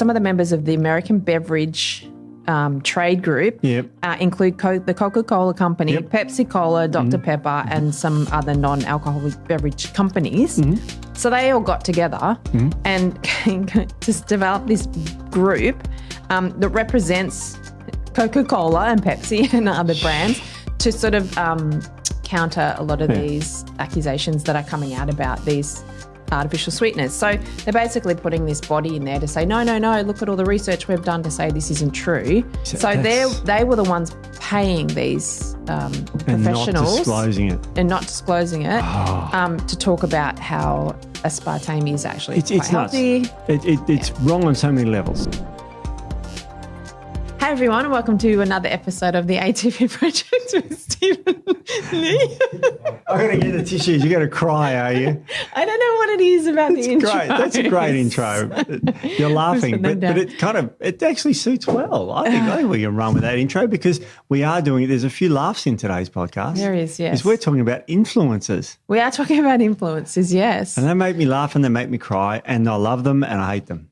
some of the members of the American Beverage trade group include the Coca-Cola Company, Pepsi Cola, Dr. Pepper, and some other non-alcoholic beverage companies. So they all got together and just developed this group that represents Coca-Cola and Pepsi and other brands to sort of counter a lot of these accusations that are coming out about these artificial sweeteners. So they're basically putting this body in there to say, no, look at all the research we've done to say this isn't true. So they were the ones paying these professionals and not disclosing it to talk about how aspartame is actually quite healthy. It's wrong on so many levels. Hey everyone, and welcome to another episode of the ATP Project with Stephen Lee. I'm going to get the tissues. You're going to cry, are you? I don't know what it is about the intro. Great. That's a great intro. You're laughing, but it actually suits well. I think we can run with that intro because we are doing it. There's a few laughs in today's podcast. There is, yes. Because we're talking about influencers. We are talking about influencers, yes. And they make me laugh and they make me cry and I love them and I hate them.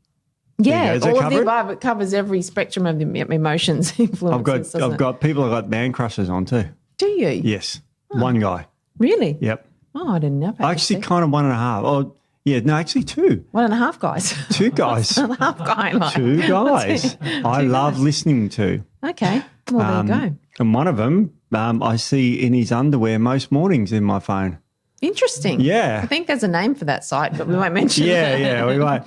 Yeah, all of the above. It covers every spectrum of the emotions, influences. I've got people I've got man crushes on too. Do you? Yes. One guy. Really? Yep. Oh, I didn't know. Actually, kind of 1.5. Oh, yeah, no, actually 2. 1.5 guys. 2 guys. 1.5 guy. Like. 2 guys. I love listening to. Okay. Well, there you go. And one of them I see in his underwear most mornings in my phone. Interesting. Yeah. I think there's a name for that site, but we won't mention it. Yeah, we won't.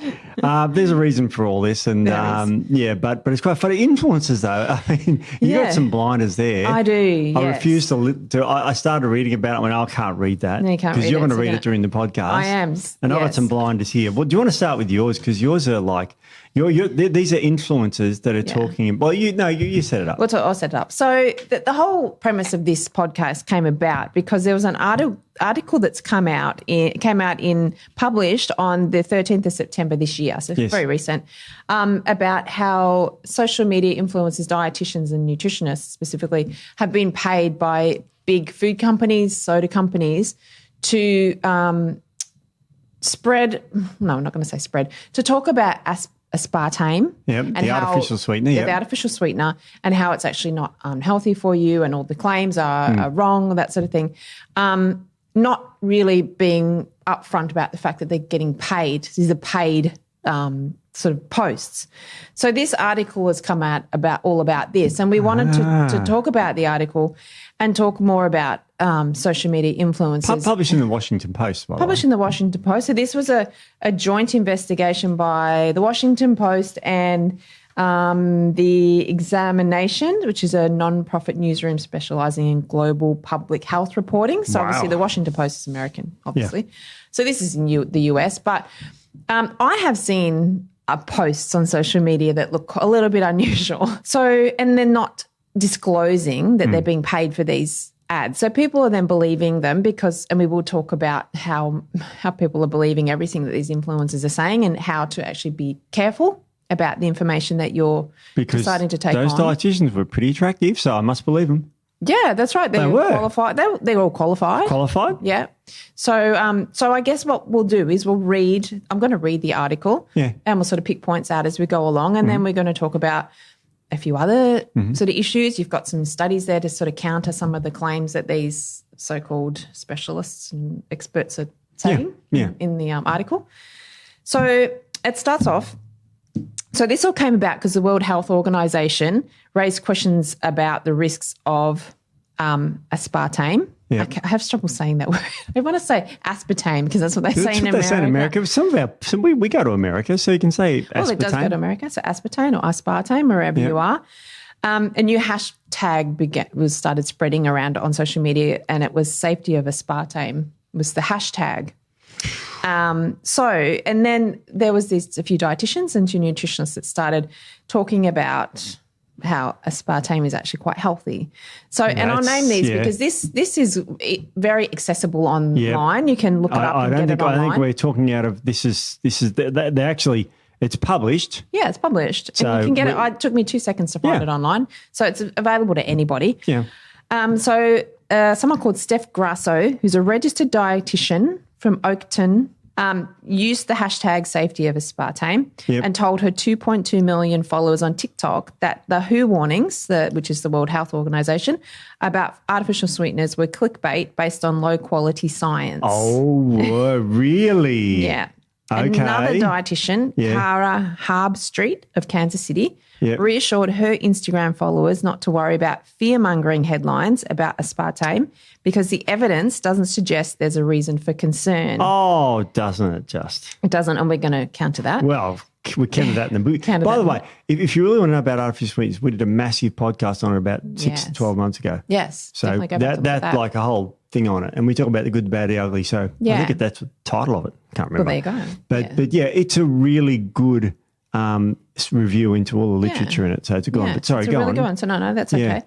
There's a reason for all this. And but it's quite funny. Influencers, though, I mean, you got some blinders there. I do, yes. I refuse to I started reading about it when I can't read that. No, you can't read it. Because you're going to read it during the podcast. I am. And I've got some blinders here. Well, do you want to start with yours? Because yours are like, these are influencers that are talking. Well, you set it up. I'll set it up. So the whole premise of this podcast came about because there was an article that's published on the 13th of September this year, so it's very recent, about how social media influencers, dietitians and nutritionists specifically have been paid by big food companies, soda companies to to talk about aspartame and the artificial sweetener. The artificial sweetener and how it's actually not unhealthy for you and all the claims are wrong, that sort of thing. Not really being upfront about the fact that they're getting paid. These are paid sort of posts. So this article has come out all about this, and we wanted to talk about the article and talk more about social media influencers. Published in the Washington Post, by the way. Published in the Washington Post. So this was a joint investigation by the Washington Post and the Examination, which is a non-profit newsroom specialising in global public health reporting. So obviously the Washington Post is American, obviously. Yeah. So this is in the US. But I have seen posts on social media that look a little bit unusual. So, and they're not disclosing that they're being paid for these ads. So people are then believing them and we will talk about how people are believing everything that these influencers are saying and how to actually be careful about the information that you're deciding to take on. Those dietitians were pretty attractive, so I must believe them. Yeah, that's right. They were qualified. They're all qualified. Qualified? Yeah. So I guess what we'll do is I'm going to read the article and we'll sort of pick points out as we go along, and then we're going to talk about a few other sort of issues. You've got some studies there to sort of counter some of the claims that these so-called specialists and experts are saying in the article. So it starts off. So this all came about because the World Health Organization raised questions about the risks of aspartame. Yeah. I have trouble saying that word. I want to say aspartame because that's what they say in America. They say in America. We go to America, so you can say aspartame. Well, it does go to America, so aspartame or aspartame, wherever you are. A new hashtag was started spreading around on social media, and it was safetyofaspartame was the hashtag. And then there was a few dietitians and 2 nutritionists that started talking about how aspartame is actually quite healthy. So, and I'll name these because this is very accessible online. You can look it up and get it online. I think we're talking out of they actually, it's published. Yeah, it's published. So and you can get it. It took me 2 seconds to find it online. So it's available to anybody. Yeah. Someone called Steph Grasso, who's a registered dietitian from Oakton, used the hashtag safetyofaspartame and told her 2.2 million followers on TikTok that the WHO warnings, which is the World Health Organization, about artificial sweeteners were clickbait based on low-quality science. Oh, really? Yeah. Okay. Another dietitian, Cara Harbstreet of Kansas City, reassured her Instagram followers not to worry about fear-mongering headlines about aspartame because the evidence doesn't suggest there's a reason for concern. Oh, doesn't it just? It doesn't, and we're going to counter that. Well, we counted that in the book. By the way, if you really want to know about artificial sweeteners, we did a massive podcast on it about 6 to 12 months ago. Yes. So that's like a whole thing on it. And we talk about the good, the bad, the ugly. So I think that's the title of it. Can't remember. Well, there you go. But it's a really good review into all the literature in it. So it's a good one. But sorry, go on. It's a really good one. So no, that's okay.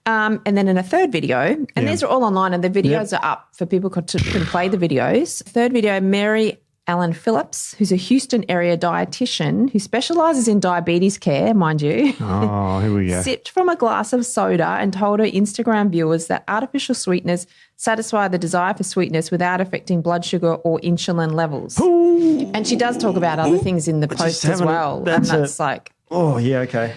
And then in a third video, and these are all online and the videos are up for people to play the videos. Third video, Mary Ellen Phillips, who's a Houston area dietitian who specialises in diabetes care, mind you. Oh, here we go. Sipped from a glass of soda and told her Instagram viewers that artificial sweeteners satisfy the desire for sweetness without affecting blood sugar or insulin levels. Ooh. And she does talk about other things in the post as well. That's like... Oh, yeah, okay.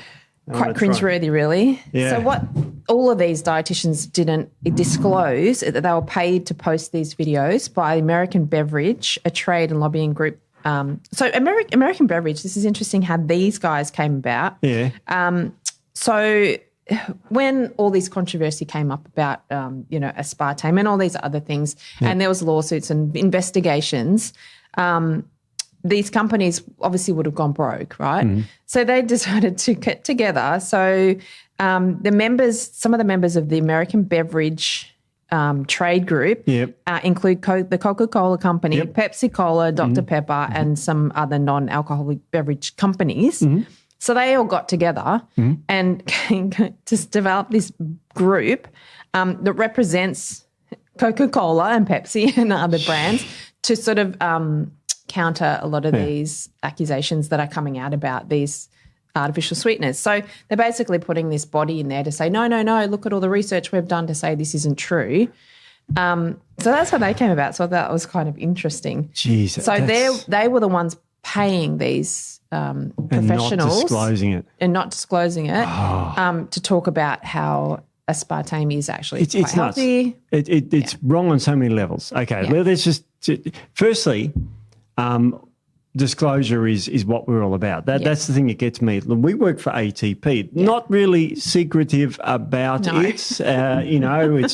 Quite cringeworthy, really. Yeah. So what all of these dietitians didn't disclose that they were paid to post these videos by American Beverage, a trade and lobbying group. So American Beverage, this is interesting how these guys came about. Yeah. So when all this controversy came up about, aspartame and all these other things, and there was lawsuits and investigations, these companies obviously would have gone broke, right? Mm. So they decided to get together. So some of the members of the American Beverage trade group include the Coca-Cola company, Pepsi Cola, Dr. Pepper, and some other non-alcoholic beverage companies. Mm. So they all got together and just developed this group that represents Coca-Cola and Pepsi and other brands to sort of counter a lot of these accusations that are coming out about these artificial sweeteners. So they're basically putting this body in there to say, no, look at all the research we've done to say this isn't true. So that's how they came about. So that was kind of interesting. Jeez, so they were the ones paying these professionals. And not disclosing it. To talk about how aspartame is actually quite healthy. It's wrong on so many levels. Okay, well, let's just – firstly – disclosure is what we're all about. That's the thing that gets me. We work for ATP, not really secretive about it. It's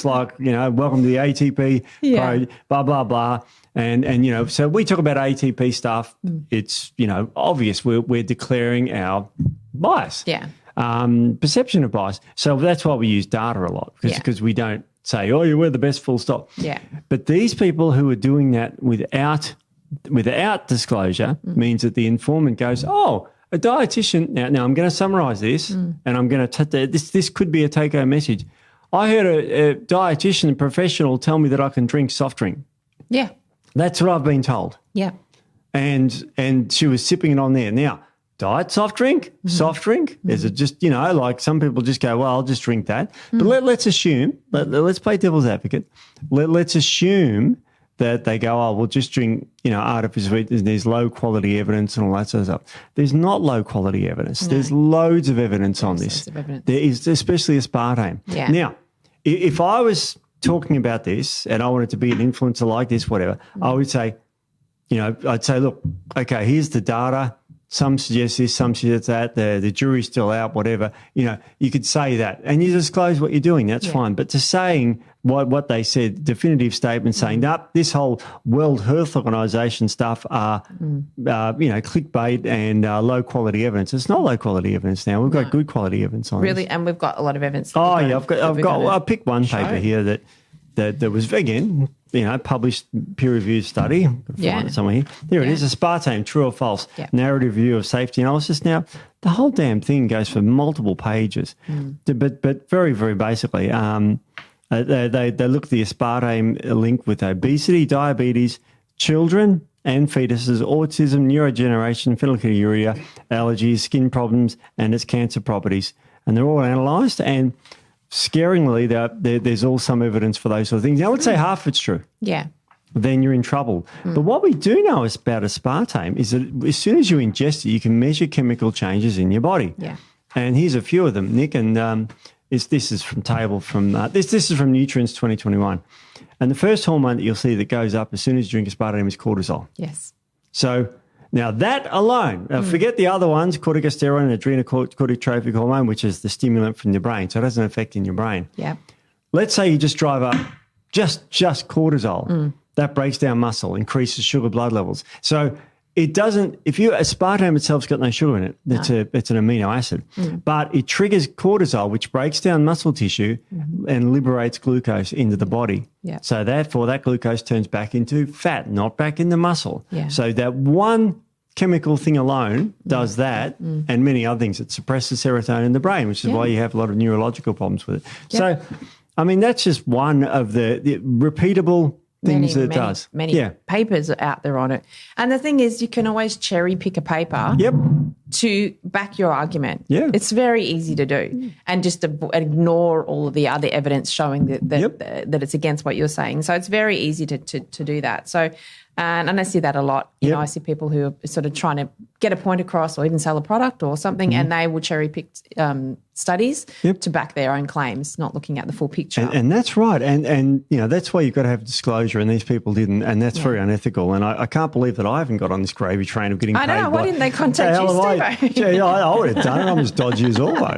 like, welcome to the ATP, blah, blah, blah. And so we talk about ATP stuff. It's, obvious we're declaring our bias. Yeah. Perception of bias. So that's why we use data a lot because we don't say, oh, we're the best, full stop. Yeah. But these people who are doing that without disclosure means that the informant goes, oh, a dietitian. Now I'm going to summarize this and I'm going to this could be a take-home message. I heard a dietitian professional tell me that I can drink soft drink. Yeah. That's what I've been told. Yeah. And she was sipping it on there. Now, diet soft drink, is it just, like some people just go, well, I'll just drink that. But let's assume, let's play devil's advocate. Let's assume that they go, oh, we'll just drink, artificial sweeteners. There's low-quality evidence and all that sort of stuff. There's not low-quality evidence. No. There's loads of evidence on this. There is, especially aspartame. Yeah. Now, if I was talking about this and I wanted to be an influencer like this, whatever, I would say, I'd say, look, okay, here's the data. Some suggest this, some suggest that. The jury's still out, whatever. You could say that. And you disclose what you're doing. That's fine. But to saying what they said, definitive statement saying, nope, this whole World Health Organization stuff are, clickbait and low-quality evidence. It's not low-quality evidence now. We've got good quality evidence on really, this. And we've got a lot of evidence. I picked one paper here that was, again, published peer-reviewed study. Find it somewhere here. There it is, aspartame, true or false, narrative review of safety analysis. Now, the whole damn thing goes for multiple pages, but very, very basically, they look at the aspartame link with obesity, diabetes, children and fetuses, autism, neurodegeneration, phenylketonuria, allergies, skin problems, and its cancer properties. And they're all analysed, and scaringly, there's all some evidence for those sort of things. Now, I would say half of it's true. Yeah. then you're in trouble. But what we do know about aspartame is that as soon as you ingest it, you can measure chemical changes in your body. Yeah. And here's a few of them, Nick, and this is from this is from Nutrients 2021. And the first hormone that you'll see that goes up as soon as you drink aspartame is cortisol. Yes. So now that alone, forget the other ones, corticosteroid and adrenocorticotropic hormone, which is the stimulant from your brain. So it has an effect in your brain. Yeah. Let's say you just drive up just cortisol. That breaks down muscle, increases sugar blood levels. So it doesn't, aspartame itself's got no sugar in it. It's an amino acid. But it triggers cortisol, which breaks down muscle tissue and liberates glucose into the body. Yeah. So therefore, that glucose turns back into fat, not back into muscle. Yeah. So that one chemical thing alone does that and many other things. It suppresses serotonin in the brain, which is why you have a lot of neurological problems with it. Yep. So, I mean, that's just one of the repeatable things that it does. Many papers are out there on it. And the thing is, you can always cherry pick a paper to back your argument. Yeah. It's very easy to do and just to ignore all of the other evidence showing that it's against what you're saying. So it's very easy to do that. So, and I see that a lot. You know, I see people who are sort of trying to get a point across or even sell a product or something, and they will cherry pick studies to back their own claims, not looking at the full picture. And that's right. And you know, that's why you've got to have disclosure, and these people didn't, and that's very unethical. And I can't believe that I haven't got on this gravy train of getting paid. I know. Why didn't they contact you, Steve? I would have done it. I'm as dodgy as all. Joke.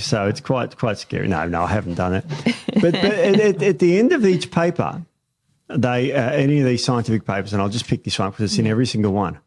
So it's quite scary. No, I haven't done it. But at the end of each paper, any of these scientific papers, and I'll just pick this one because it's in every single one.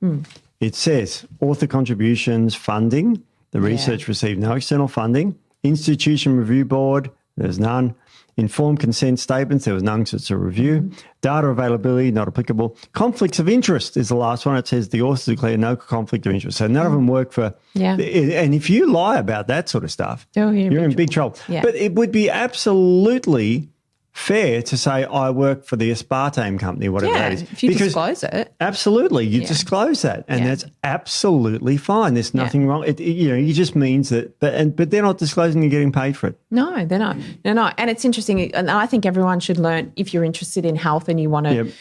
It says author contributions, funding. The research received no external funding. Institution review board, there's none. Informed consent statements, there was none because it's a review. Data availability, not applicable. Conflicts of interest is the last one. It says the authors declare no conflict of interest. So none of them work for... Yeah. And if you lie about that sort of stuff, you're in big trouble. Yeah. But it would be absolutely fair to say, I work for the aspartame company, whatever that is. If you disclose it. Absolutely. You disclose that. And that's absolutely fine. There's nothing wrong. It just means that, but they're not disclosing you're getting paid for it. No, they're not. They're not. And it's interesting. And I think everyone should learn, if you're interested in health and you want to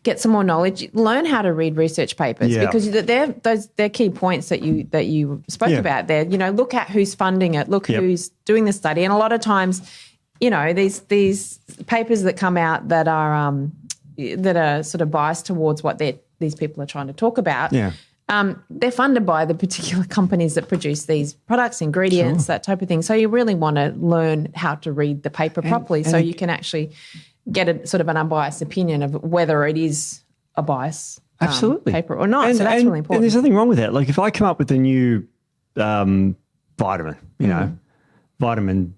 get some more knowledge, learn how to read research papers because they're key points that you spoke about there. You know, look at who's funding it, look who's doing the study. And a lot of times, you know, these papers that come out that are sort of biased towards what these people are trying to talk about, they're funded by the particular companies that produce these products, ingredients, that type of thing. So you really want to learn how to read the paper properly so you can actually get a sort of an unbiased opinion of whether it is a bias paper or not. So that's really important. And there's nothing wrong with that. Like if I come up with a new vitamin, you know, vitamin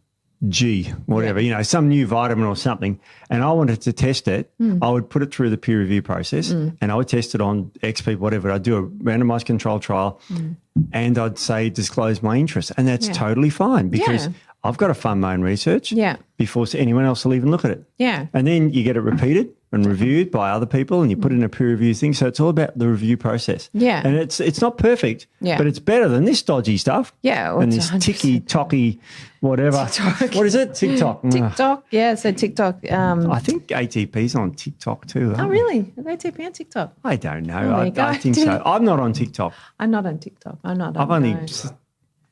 G, whatever, you know, some new vitamin or something, and I wanted to test it, I would put it through the peer review process and I would test it on X people, whatever. I'd do a randomized control trial and I'd say disclose my interest. And that's totally fine because I've got to fund my own research before anyone else will even look at it. Yeah. And then you get it repeated and reviewed by other people and you put it in a peer review thing. So it's all about the review process. Yeah. And it's not perfect, but it's better than this dodgy stuff. Yeah. Well, and this ticky-tocky whatever. TikTok. What is it? TikTok. TikTok. Yeah, so TikTok. I think ATP's on TikTok too. Oh, really? Are they ATP on TikTok? I don't know. I think so. I'm not on TikTok. I'm not on TikTok.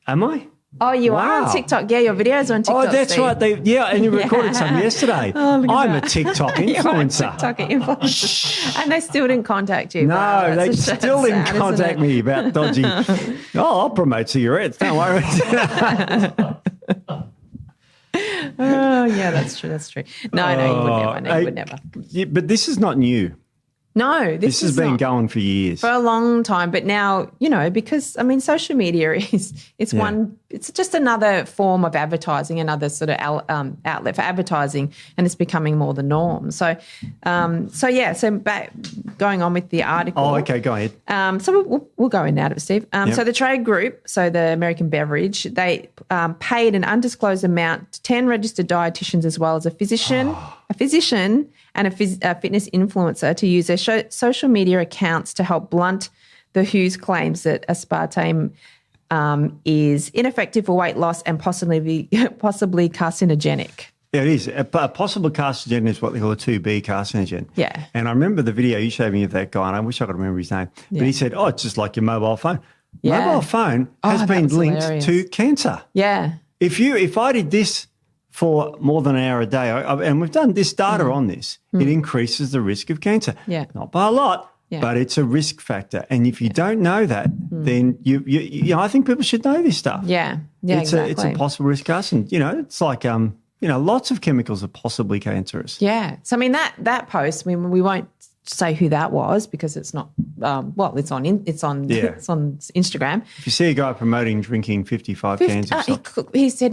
Am I? Oh, you are on TikTok. Yeah, your videos are on TikTok. Oh, that's right. And you recorded some yesterday. I'm a TikTok influencer. TikTok influencer. And they still didn't contact you. No, they still didn't contact me about dodgy. I'll promote cigarettes. Don't worry. Oh, yeah, that's true. That's true. No, you would never. No, you would never. Yeah, but this is not new. No, this has been going for years. For a long time. But now, you know, because, I mean, social media it's just another form of advertising, another sort of outlet for advertising, and it's becoming more the norm. So going on with the article. Oh, okay, go ahead. So we'll go in now to Steve. So the trade group, so the American Beverage, they paid an undisclosed amount to 10 registered dietitians as well as a physician, and a fitness influencer to use their social media accounts to help blunt the WHO's claims that aspartame is ineffective for weight loss and possibly carcinogenic. Yeah, it is. A possible carcinogen is what they call a 2B carcinogen. Yeah. And I remember the video you showed me of that guy, and I wish I could remember his name. Yeah. But he said, it's just like your mobile phone. Yeah. Mobile phone has been linked to cancer. Yeah. If I did this for more than an hour a day, and we've done this data on this, it increases the risk of cancer. Yeah. Not by a lot, but it's a risk factor. And if you don't know that, then you I think people should know this stuff. Yeah. Yeah, it's a possible risk carcinogen. It's like lots of chemicals are possibly cancerous. Yeah. So, I mean, that post, we won't say who that was because it's not, it's on Instagram. If you see a guy promoting drinking 55 cans of salt. He said,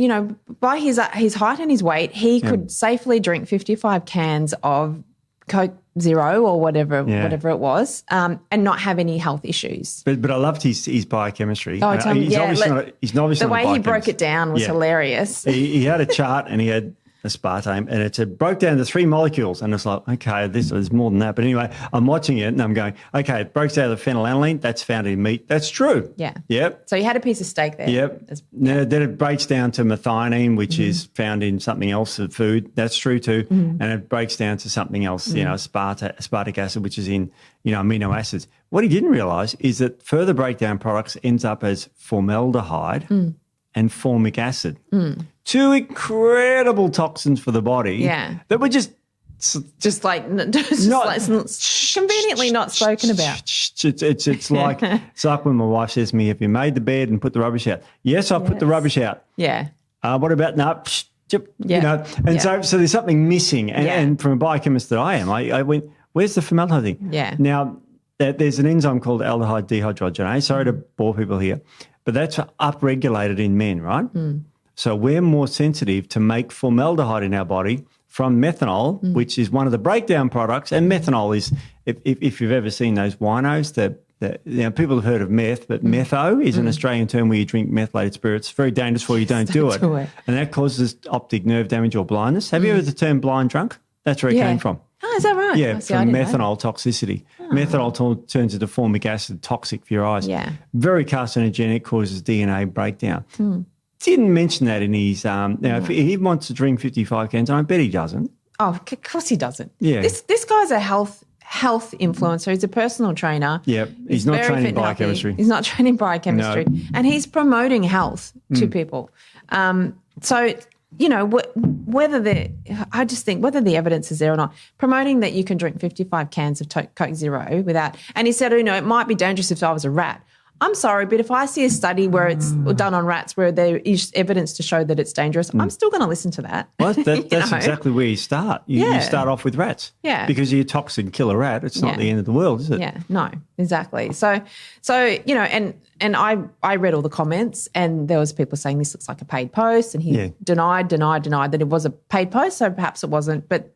by his height and his weight, he could safely drink 55 cans of Coke Zero or whatever it was, and not have any health issues. But I loved his biochemistry. Oh, he's obviously the way he broke it down was hilarious. He had a chart and he had aspartame, and it broke down to 3 molecules, and it's like, okay, there's more than that. But anyway, I'm watching it and I'm going, okay, it breaks out of the phenylalanine. That's found in meat. That's true. Yeah. Yep. So you had a piece of steak there. Yep. Then it breaks down to methionine, which is found in something else of food. That's true too. And it breaks down to something else, aspartic acid, which is in, amino acids. What he didn't realise is that further breakdown products ends up as formaldehyde and formic acid. 2 incredible toxins for the body that were just conveniently not spoken about. It's like when my wife says to me, "Have you made the bed and put the rubbish out?" Yes, I've put the rubbish out. Yeah. What about no? So there's something missing. And from a biochemist that I am, I went, "Where's the formaldehyde thing?" Yeah. Now there's an enzyme called aldehyde dehydrogenase. Sorry to bore people here, but that's upregulated in men, right? So we're more sensitive to make formaldehyde in our body from methanol, which is one of the breakdown products. And methanol is, if you've ever seen those winos, people have heard of meth, but metho is an Australian term where you drink methylated spirits. It's very dangerous for you. Don't do it. And that causes optic nerve damage or blindness. Have you heard the term blind drunk? That's where it came from. Oh, is that right? Yeah, from methanol toxicity. Methanol turns into formic acid, toxic for your eyes. Yeah. Very carcinogenic, causes DNA breakdown. Didn't mention that in his, if he wants to drink 55 cans, I bet he doesn't. Oh, of course he doesn't. Yeah. This guy's a health influencer. He's a personal trainer. Yeah, he's not trained in biochemistry. He's not trained in biochemistry. No. And he's promoting health to people. So, whether the evidence is there or not, promoting that you can drink 55 cans of Coke Zero without, and he said, it might be dangerous if I was a rat. I'm sorry, but if I see a study where it's done on rats where there is evidence to show that it's dangerous, I'm still going to listen to that. Well, that's exactly where you start. You start off with rats. Yeah. Because you're toxic, kill a rat. It's not the end of the world, is it? Yeah, no, exactly. So and I read all the comments, and there was people saying this looks like a paid post, and he denied that it was a paid post, so perhaps it wasn't. But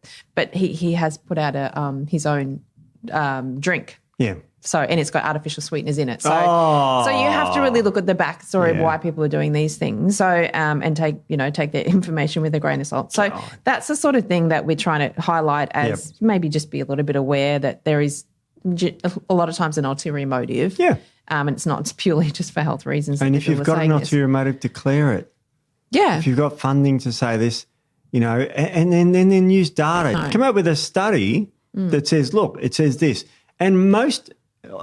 he has put out his own drink. Yeah. So, and it's got artificial sweeteners in it. So you have to really look at the backstory of why people are doing these things. So, and take their information with a grain of salt. So that's the sort of thing that we're trying to highlight as maybe just be a little bit aware that there is a lot of times an ulterior motive. Yeah. And it's purely just for health reasons. And if you've got an ulterior motive, declare it. Yeah. If you've got funding to say this, and then use data. No. Come up with a study that says, look, it says this. And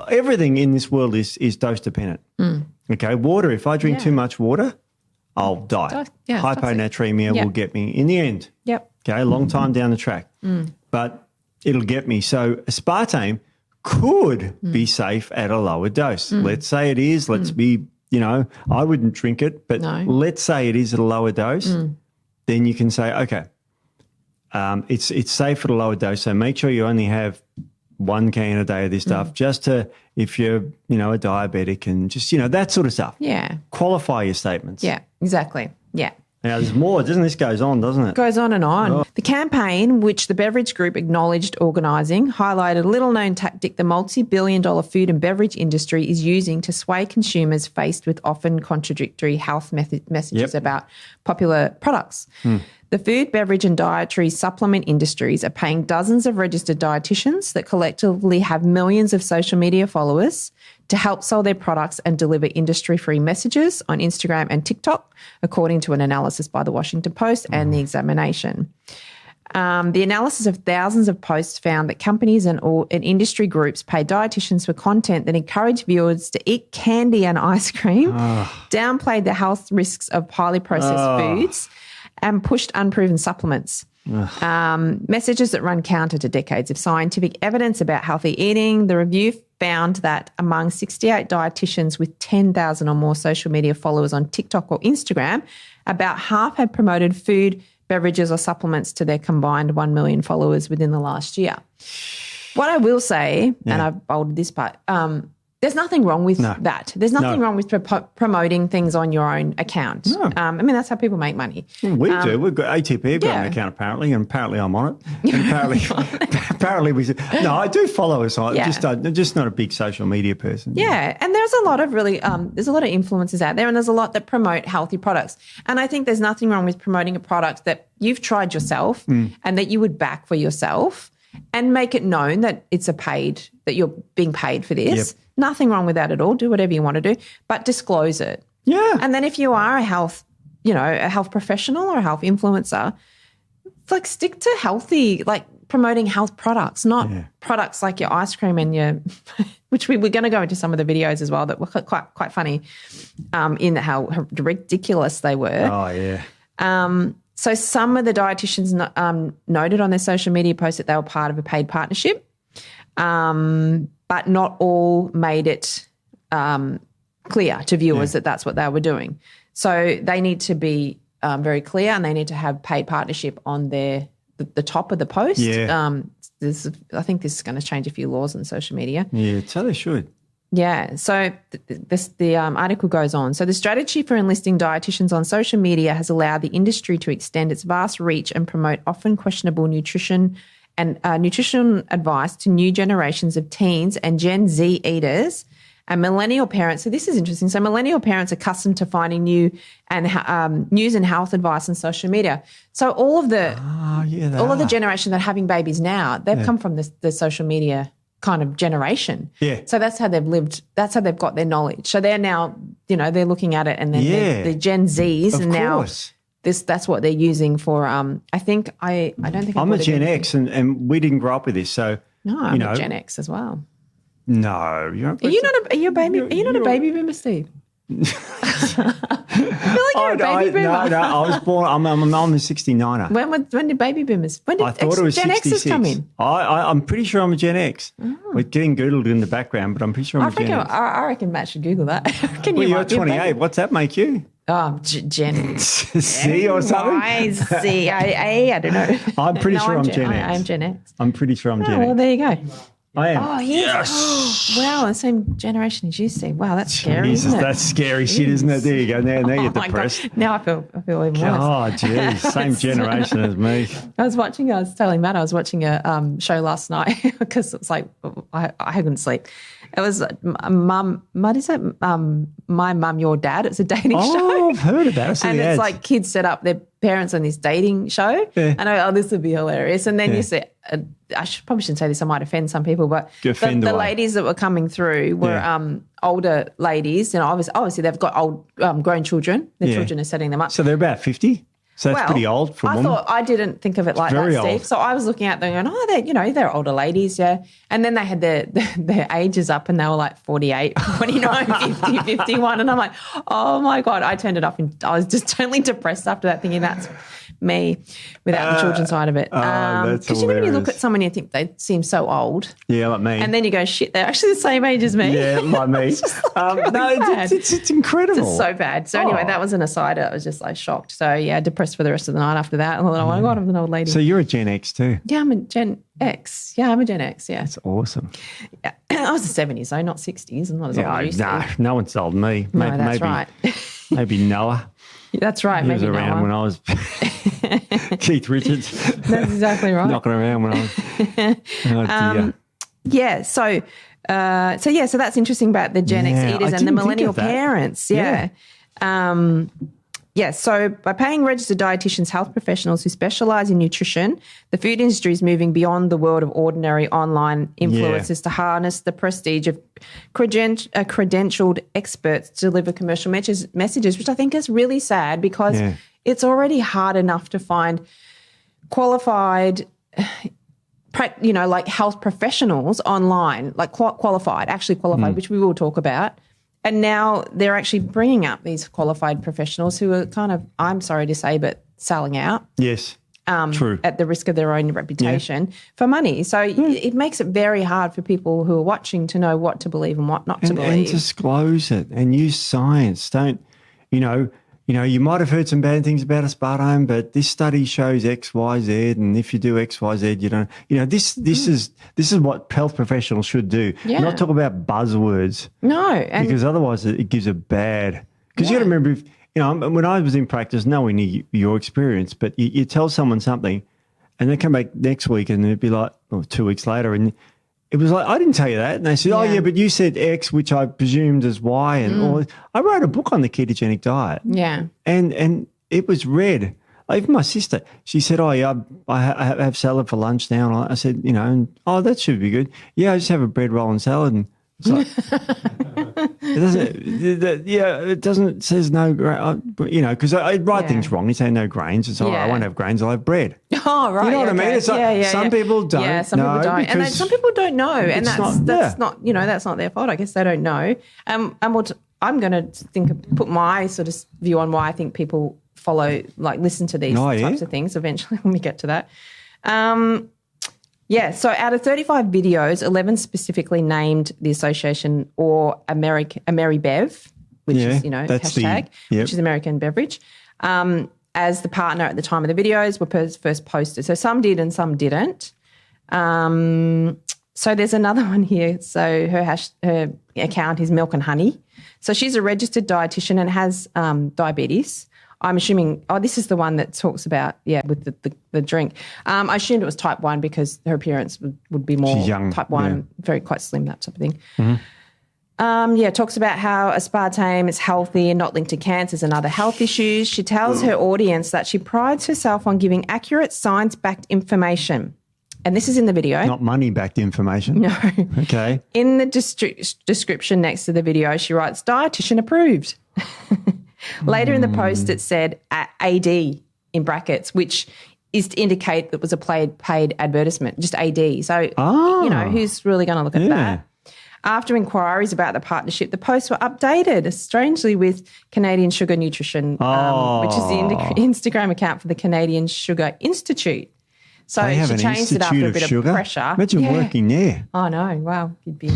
everything in this world is dose dependent. Okay, water, if I drink too much water, I'll die. Hyponatremia will get me in the end. Yep. Okay, a long time down the track. But it'll get me. So aspartame could be safe at a lower dose. Let's say it is. Let's be, I wouldn't drink it, but let's say it is at a lower dose. Then you can say, okay, it's safe at a lower dose. So make sure you only have 1 can a day of this stuff, just to, if you're, a diabetic and just, that sort of stuff. Yeah. Qualify your statements. Yeah, exactly. Yeah. Now, there's more, this goes on, doesn't it? Goes on and on. Oh. The campaign, which the Beverage Group acknowledged organising, highlighted a little-known tactic the multi-billion-dollar food and beverage industry is using to sway consumers faced with often contradictory health messages about popular products. The food, beverage and dietary supplement industries are paying dozens of registered dietitians that collectively have millions of social media followers to help sell their products and deliver industry-free messages on Instagram and TikTok, according to an analysis by the Washington Post and the Examination. The analysis of thousands of posts found that companies and industry groups pay dietitians for content that encourage viewers to eat candy and ice cream, downplayed the health risks of highly processed foods, and pushed unproven supplements. Messages that run counter to decades of scientific evidence about healthy eating. The review found that among 68 dietitians with 10,000 or more social media followers on TikTok or Instagram, about half had promoted food, beverages or supplements to their combined 1 million followers within the last year. What I will say, and I've bolded this part, there's nothing wrong with that. There's nothing wrong with promoting things on your own account. No. I mean, that's how people make money. We do. We've got ATP got an account apparently, and apparently I'm on it. And apparently we said, no, I do follow us. I'm just not a big social media person. Yeah, and there's a lot of there's a lot of influencers out there, and there's a lot that promote healthy products. And I think there's nothing wrong with promoting a product that you've tried yourself and that you would back for yourself, and make it known that that you're being paid for this. Yep. Nothing wrong with that at all. Do whatever you want to do, but disclose it. Yeah. And then if you are a health professional or a health influencer, like stick to healthy, like promoting health products, not products like your ice cream and your, which we're going to go into some of the videos as well that were quite funny in how ridiculous they were. Oh, yeah. So some of the dietitians noted on their social media posts that they were part of a paid partnership, but not all made it clear to viewers that that's what they were doing. So they need to be very clear, and they need to have paid partnership on the top of the post. Yeah. I think this is going to change a few laws on social media. Yeah, so they should. Yeah. So the article goes on. So the strategy for enlisting dietitians on social media has allowed the industry to extend its vast reach and promote often questionable nutrition and nutrition advice to new generations of teens and Gen Z eaters and millennial parents. So this is interesting. So millennial parents are accustomed to finding news and health advice on social media. So all of the generation that are having babies now, they've come from the social media kind of generation. Yeah. So that's how they've lived. That's how they've got their knowledge. So they're now, they're looking at it, and then the Gen Zs, of and now course. That's what they're using for. I don't think I'm a Gen X, and we didn't grow up with this. So no, I'm a Gen X as well. No, you're not. Are you a baby boomer, Steve? I feel like you're a baby boomer. No, I was born. I'm a 69er. When did baby boomers? When did I thought it was Gen 66. X's come in? I'm pretty sure I'm a Gen X. We're getting Googled in the background, but I'm pretty sure I'm a Gen X. I reckon Matt should Google that. You're 28. What's that make you? Oh, Gen C or something? C, I don't know. I'm pretty sure I'm Gen X. I'm Gen X. I'm pretty sure I'm Gen X. Well, there you go. I am. Oh, yes. Wow, the same generation as you, Steve. Wow, that's scary, Jesus, isn't it? That's scary shit, isn't it? There you go. Now you're depressed. God. Now I feel even worse. Oh, geez. Same generation as me. I was telling Matt, I was watching a show last night because it was like I couldn't sleep. It was My Mum, Your Dad. It's a dating show. Oh, I've heard about it. And it's like kids set up their parents on this dating show. Yeah. And I this would be hilarious. And then you say, I probably shouldn't say this, I might offend some people, but the ladies that were coming through were older ladies. And obviously they've got old grown children. Their children are setting them up. So they're about 50? So that's pretty old for a woman. I didn't think of it like that, Steve. Old. So I was looking at them going, they're older ladies, yeah. And then they had their ages up, and they were like 48, 49, 50, 51. And I'm like, oh my God, I turned it off, and I was just totally depressed after that, thinking that's me without the children's side of it. Because when you look at someone, you think they seem so old. Yeah, like me. And then you go, shit, they're actually the same age as me. Yeah, like me. It's incredible. It's so bad. So anyway, that was an aside. I was just like shocked. So yeah, depressed for the rest of the night after that. And I thought, oh my God, I'm an old lady. So you're a Gen X too? Yeah, I'm a Gen X. Yeah, I'm a Gen X, yeah. That's awesome. Yeah. I was the 70s though, not 60s. I'm not as old as you. No one's old than me. No, that's right. Maybe Noah. That's right. He maybe was around when I was Keith Richards. That's exactly right. Knocking around when I was. Oh dear. Yeah. So that's interesting about the Gen X eaters and the millennial parents. Yeah. Yes, so by paying registered dietitians, health professionals who specialise in nutrition, the food industry is moving beyond the world of ordinary online influencers to harness the prestige of credentialed experts to deliver commercial messages, which I think is really sad because it's already hard enough to find qualified, like health professionals online, like qualified, which we will talk about. And now they're actually bringing up these qualified professionals who are kind of, I'm sorry to say, but selling out. Yes, true. At the risk of their own reputation for money. So it makes it very hard for people who are watching to know what to believe and what not to believe. And disclose it and use science. Don't, you might have heard some bad things about aspartame, but this study shows X, Y, Z, and if you do X, Y, Z, you don't. This is what health professionals should do. Yeah. Not talk about buzzwords. No, because otherwise it gives a bad. Because you got to remember, when I was in practice, knowing your experience, but you tell someone something, and they come back next week, and it'd be like, 2 weeks later, and it was like, I didn't tell you that. And they said, but you said X, which I presumed as Y. And all. I wrote a book on the ketogenic diet. Yeah. And it was read. Even my sister, she said, I have salad for lunch now. And I said, that should be good. Yeah, I just have a bread roll and salad. And it's like, it doesn't, says no, because I write things wrong. You say no grains. It's all right, I won't have grains, I'll have bread. Oh, right. You know what I mean? It's like some people don't. Yeah, some people don't. And then some people don't know. And that's not, that's not their fault. I guess they don't know. And I'm going to put my sort of view on why I think people listen to these types of things eventually when we get to that. So out of 35 videos, 11 specifically named the association or AmeriBev, which is, hashtag, which is American Beverage, as the partner at the time of the videos were first posted. So some did and some didn't. So there's another one here. So her account is Milk and Honey. So she's a registered dietitian and has diabetes. I'm assuming, this is the one that talks about, with the drink. I assumed it was type 1 because her appearance would be more young, type 1, very quite slim, that type of thing. Mm-hmm. Talks about how aspartame is healthy and not linked to cancers and other health issues. She tells her audience that she prides herself on giving accurate science-backed information. And this is in the video. Not money-backed information. No. Okay. In the description next to the video, she writes, dietitian approved. Later in the post, it said AD in brackets, which is to indicate that it was a paid advertisement, just AD. So, who's really going to look at that? After inquiries about the partnership, the posts were updated, strangely, with Canadian Sugar Nutrition, which is the Instagram account for the Canadian Sugar Institute. So she changed it after a bit of pressure. Imagine working there. Oh, no. Wow. You'd be,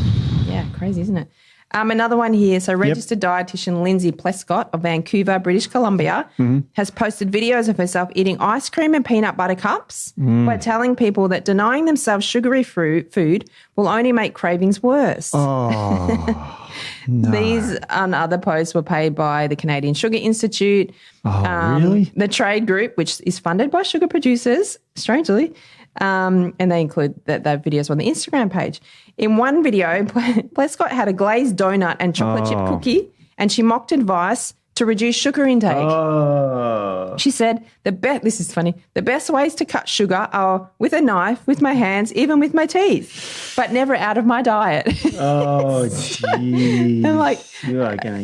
crazy, isn't it? Another one here. So registered dietitian Lindsay Plescott of Vancouver, British Columbia, has posted videos of herself eating ice cream and peanut butter cups by telling people that denying themselves sugary food will only make cravings worse. Oh, no. These and other posts were paid by the Canadian Sugar Institute. Oh, really? The trade group, which is funded by sugar producers, strangely. And they include that videos on the Instagram page. In one video, Plescott had a glazed donut and chocolate chip cookie, and she mocked advice to reduce sugar intake. Oh. She said, this is funny, the best ways to cut sugar are with a knife, with my hands, even with my teeth, but never out of my diet. Oh, geez. I'm like,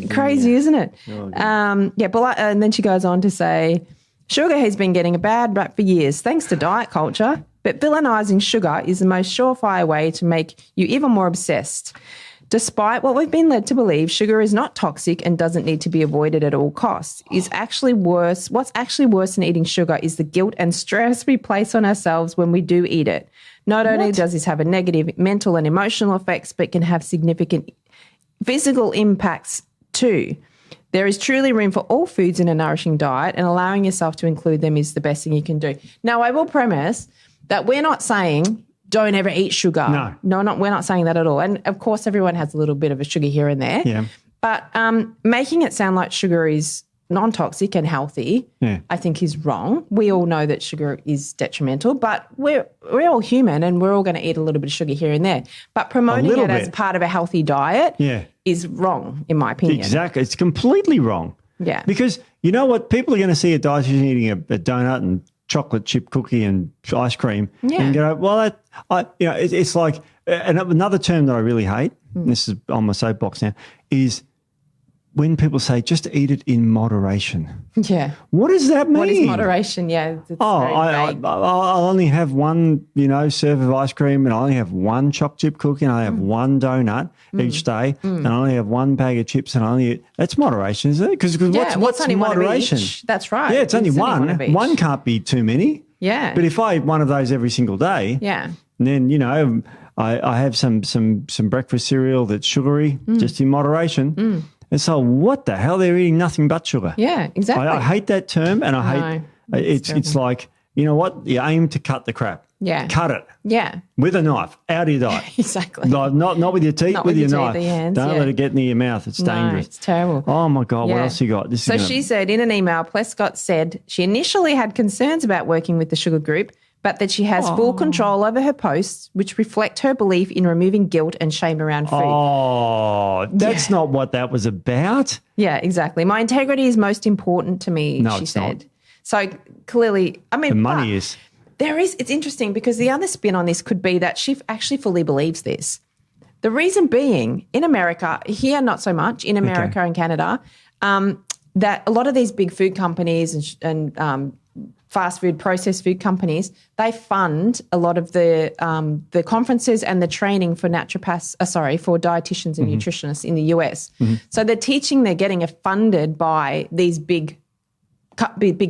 crazy, isn't it? Oh, and then she goes on to say, sugar has been getting a bad rap for years thanks to diet culture, but villainising sugar is the most surefire way to make you even more obsessed. Despite what we've been led to believe, sugar is not toxic and doesn't need to be avoided at all costs. What's actually worse than eating sugar is the guilt and stress we place on ourselves when we do eat it. Not only does this have a negative mental and emotional effects, but can have significant physical impacts too. There is truly room for all foods in a nourishing diet, and allowing yourself to include them is the best thing you can do. Now, I will premise that we're not saying don't ever eat sugar. No, we're not saying that at all. And, of course, everyone has a little bit of a sugar here and there. Yeah. But making it sound like sugar is non-toxic and healthy, I think is wrong. We all know that sugar is detrimental, but we're all human and we're all going to eat a little bit of sugar here and there. But promoting it as part of a healthy diet is wrong, in my opinion. Exactly. It's completely wrong. Yeah. Because, you know what? People are going to see a dietitian eating a donut and chocolate chip cookie and ice cream and go, well, it's like another term that I really hate, and this is on my soapbox now, is when people say just eat it in moderation. Yeah. What does that mean? What is moderation? Yeah. I'll only have one, serve of ice cream, and I only have one chocolate chip cookie, and I have one donut each day, and I only have one bag of chips, and that's moderation, isn't it? Because what's only moderation? That's right. Yeah, it's only one. One can't be too many. Yeah. But if I eat one of those every single day, then I have some breakfast cereal that's sugary, just in moderation. And so what the hell? They're eating nothing but sugar. Yeah, exactly. I hate that term, and I hate it's like, you know what? You aim to cut the crap. Yeah. Cut it. Yeah. With a knife, out of your diet. Exactly. Not with your teeth, not with your teeth, knife. your hands, Don't let it get near your mouth. It's dangerous. It's terrible. Oh, my God. What else you got? She said in an email, Plescott said she initially had concerns about working with the sugar group, but that she has full control over her posts, which reflect her belief in removing guilt and shame around food. Oh, that's not what that was about. Yeah, exactly. My integrity is most important to me, she said. Not. So clearly, the money is. It's interesting because the other spin on this could be that she actually fully believes this. The reason being, in America, here not so much, in America and Canada, that a lot of these big food companies and fast food, processed food companies, they fund a lot of the conferences and the training for for dietitians and nutritionists in the US. So the teaching they're getting are funded by these big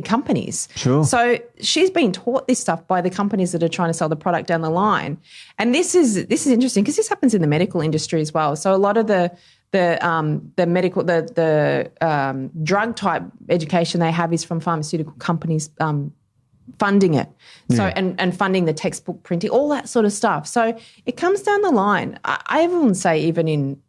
companies. Sure. So she's been taught this stuff by the companies that are trying to sell the product down the line. And this is interesting because this happens in the medical industry as well. So a lot of the medical drug type education they have is from pharmaceutical companies funding it. So and funding the textbook printing, all that sort of stuff. So it comes down the line. I wouldn't say even in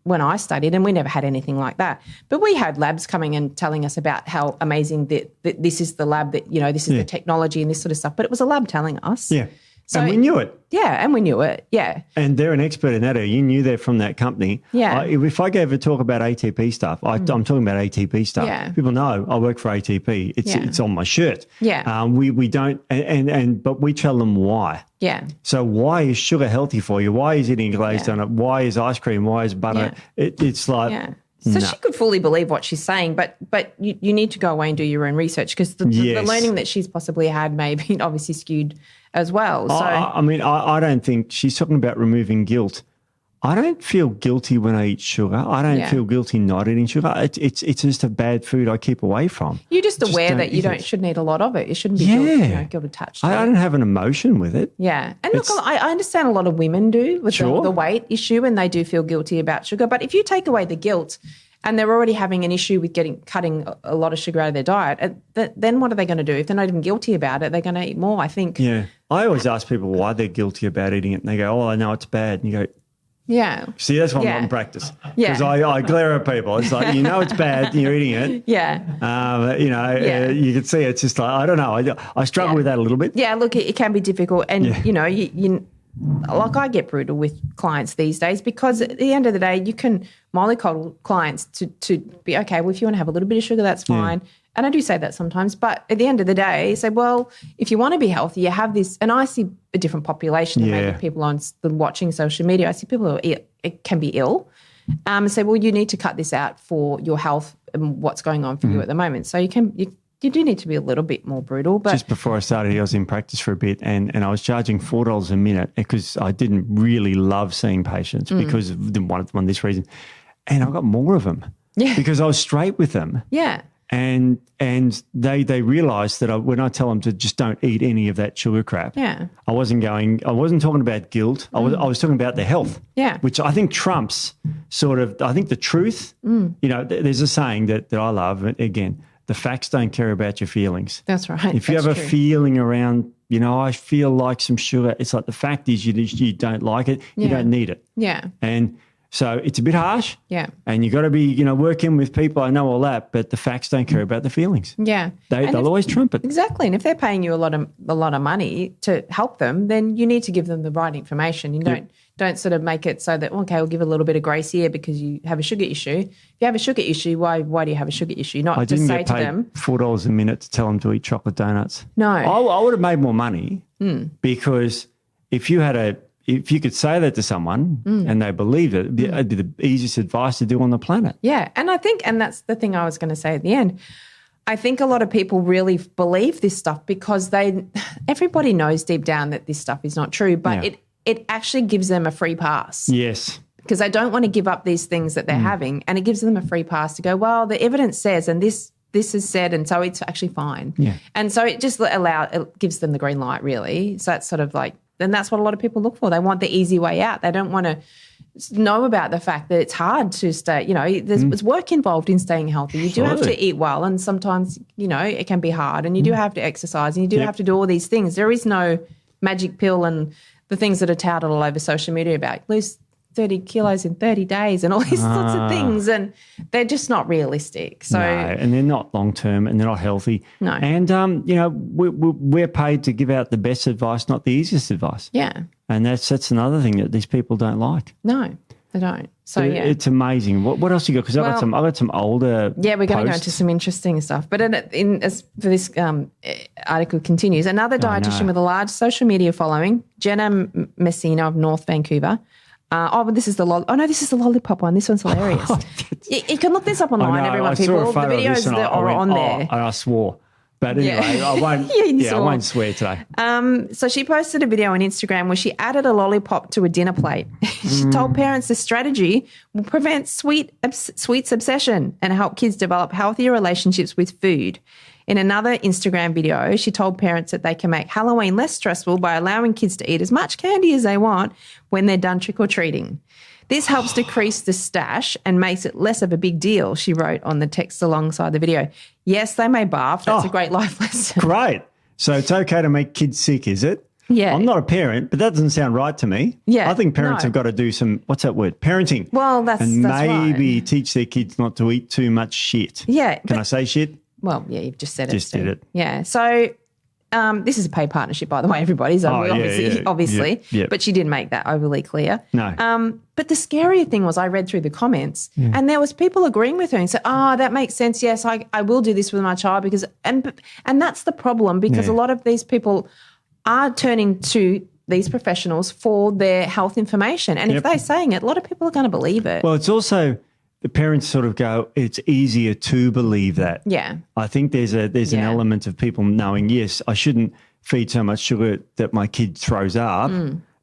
when I studied, and we never had anything like that, but we had labs coming and telling us about how amazing that this is the lab, that this is the technology and this sort of stuff. But it was a lab telling us. Yeah. So, and we knew it. Yeah, and we knew it, yeah. And they're an expert in that. You knew they're from that company. Yeah. If I gave a talk about ATP stuff, I'm talking about ATP stuff. Yeah. People know I work for ATP. It's on my shirt. Yeah. We don't, but we tell them why. Yeah. So why is sugar healthy for you? Why is eating glazed donut? Why is ice cream? Why is butter? Yeah. It's like... Yeah. So she could fully believe what she's saying, but you need to go away and do your own research because the learning that she's possibly had may have been obviously skewed as well. So I don't think she's talking about removing guilt. I don't feel guilty when I eat sugar. I don't feel guilty not eating sugar. It's just a bad food I keep away from. You're just aware that you shouldn't eat a lot of it. It shouldn't be guilt attached to it. I don't have an emotion with it. Yeah. And look, I understand a lot of women do with the weight issue, and they do feel guilty about sugar. But if you take away the guilt and they're already having an issue with cutting a lot of sugar out of their diet, then what are they going to do? If they're not even guilty about it, they're going to eat more, I think. Yeah. I always ask people why they're guilty about eating it, and they go, I know it's bad. And you go, yeah. See, that's why I'm not in practice. Because I glare at people. It's like, it's bad and you're eating it. Yeah. You can see it's just like, I don't know. I struggle with that a little bit. Yeah, look, it can be difficult. And, like I get brutal with clients these days because at the end of the day, you can mollycoddle clients to be, okay, well, if you want to have a little bit of sugar, that's fine. And I do say that sometimes. But at the end of the day, say, well, if you want to be healthy, you have this. And I see a different population than maybe people on watching social media. I see people who can be ill. Say, well, you need to cut this out for your health and what's going on for you at the moment. So you do need to be a little bit more brutal. But just before I started here, I was in practice for a bit and I was charging $4 a minute because I didn't really love seeing patients because of one of this reason. And I got more of them because I was straight with them. Yeah. And they realised that when I tell them to just don't eat any of that sugar crap, I wasn't talking about guilt. I was talking about their health, which I think trumps I think the truth. There's a saying that I love, again, the facts don't care about your feelings. That's right. If you have a feeling around, I feel like some sugar, it's like the fact is you don't like it, you don't need it. Yeah. And so it's a bit harsh. Yeah. And you got to be, working with people. I know all that, but the facts don't care about the feelings. Yeah. They'll always trump it. Exactly. And if they're paying you a lot of money to help them, then you need to give them the right information. You don't Don't sort of make it so that, okay, we'll give a little bit of grace here because you have a sugar issue. If you have a sugar issue, why do you have a suger issue? Not just say to them. I didn't get paid $4 a minute to tell them to eat chocolate donuts. No. I would have made more money because if you could say that to someone and they believed it, it'd be the easiest advice to do on the planet. Yeah. And I think, and that's the thing I was going to say at the end, I think a lot of people really believe this stuff because everybody knows deep down that this stuff is not true, but it actually gives them a free pass. Yes. Because they don't want to give up these things that they're having, and it gives them a free pass to go, well, the evidence says, and this is said, and so it's actually fine. Yeah. And so it just it gives them the green light, really. So that's sort of like, and that's what a lot of people look for. They want the easy way out. They don't want to know about the fact that it's hard to stay, there's work involved in staying healthy. You do have to eat well, and sometimes, it can be hard, and you do have to exercise, and you do have to do all these things. There is no magic pill and the things that are touted all over social media about lose 30 kilos in 30 days and all these sorts of things, and they're just not realistic. So, no, and they're not long-term and they're not healthy. No. And, we're paid to give out the best advice, not the easiest advice. Yeah. And that's another thing that these people don't like. No, they don't. So, It's amazing. What else you got? Because I got some older Yeah, we're going to go posts. into some interesting stuff. But as for this article continues, another dietitian with a large social media following, Jenna Messina of North Vancouver. But this is the this is the lollipop one. This one's hilarious. You can look this up online, everyone. People, the videos that are on there. And I swore. But anyway, I won't. I won't swear today. So she posted a video on Instagram where she added a lollipop to a dinner plate. She told parents the strategy will prevent sweets obsession and help kids develop healthier relationships with food. In another Instagram video, she told parents that they can make Halloween less stressful by allowing kids to eat as much candy as they want when they're done trick-or-treating. This helps decrease the stash and makes it less of a big deal, she wrote on the text alongside the video. Yes, they may barf. That's a great life lesson. Great. So it's okay to make kids sick, is it? Yeah. I'm not a parent, but that doesn't sound right to me. Yeah. I think parents have got to do some, what's that word? Parenting. Well, that's maybe right. teach their kids not to eat too much shit. Yeah. Can I say shit? Well, yeah, you've just said it. Just did it. Yeah. So this is a paid partnership, by the way, everybody. So obviously. Yep. But she didn't make that overly clear. No. But the scarier thing was I read through the comments and there was people agreeing with her and said, that makes sense. Yes, I will do this with my child because and that's the problem because a lot of these people are turning to these professionals for their health information. And if they're saying it, a lot of people are going to believe it. Well, it's also the parents sort of go, it's easier to believe that. Yeah. I think there's an element of people knowing, yes, I shouldn't feed so much sugar that my kid throws up,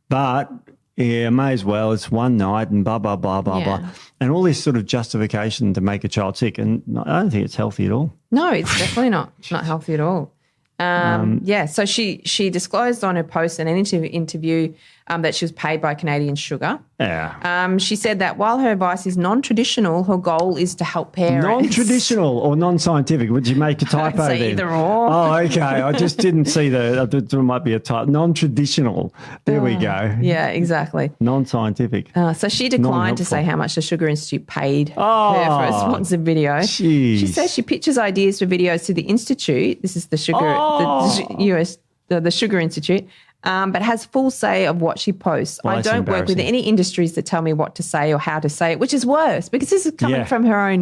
but may as well, it's one night and blah, blah, blah, blah, blah. And all this sort of justification to make a child sick. And I don't think it's healthy at all. No, it's definitely not healthy at all. So she disclosed on her post in an interview that she was paid by Canadian Sugar. Yeah. She said that while her advice is non-traditional, her goal is to help parents. Non-traditional or non-scientific? Would you make a typo I'd say there? Either or. Oh, okay. I just didn't see there might be a typo. Non-traditional. There we go. Yeah, exactly. Non-scientific. So she declined to say how much the Sugar Institute paid her for a sponsored video. Geez. She says she pitches ideas for videos to the Institute. This is the the Sugar Institute. But has full say of what she posts. Well, I don't work with any industries that tell me what to say or how to say it, which is worse because this is coming from her own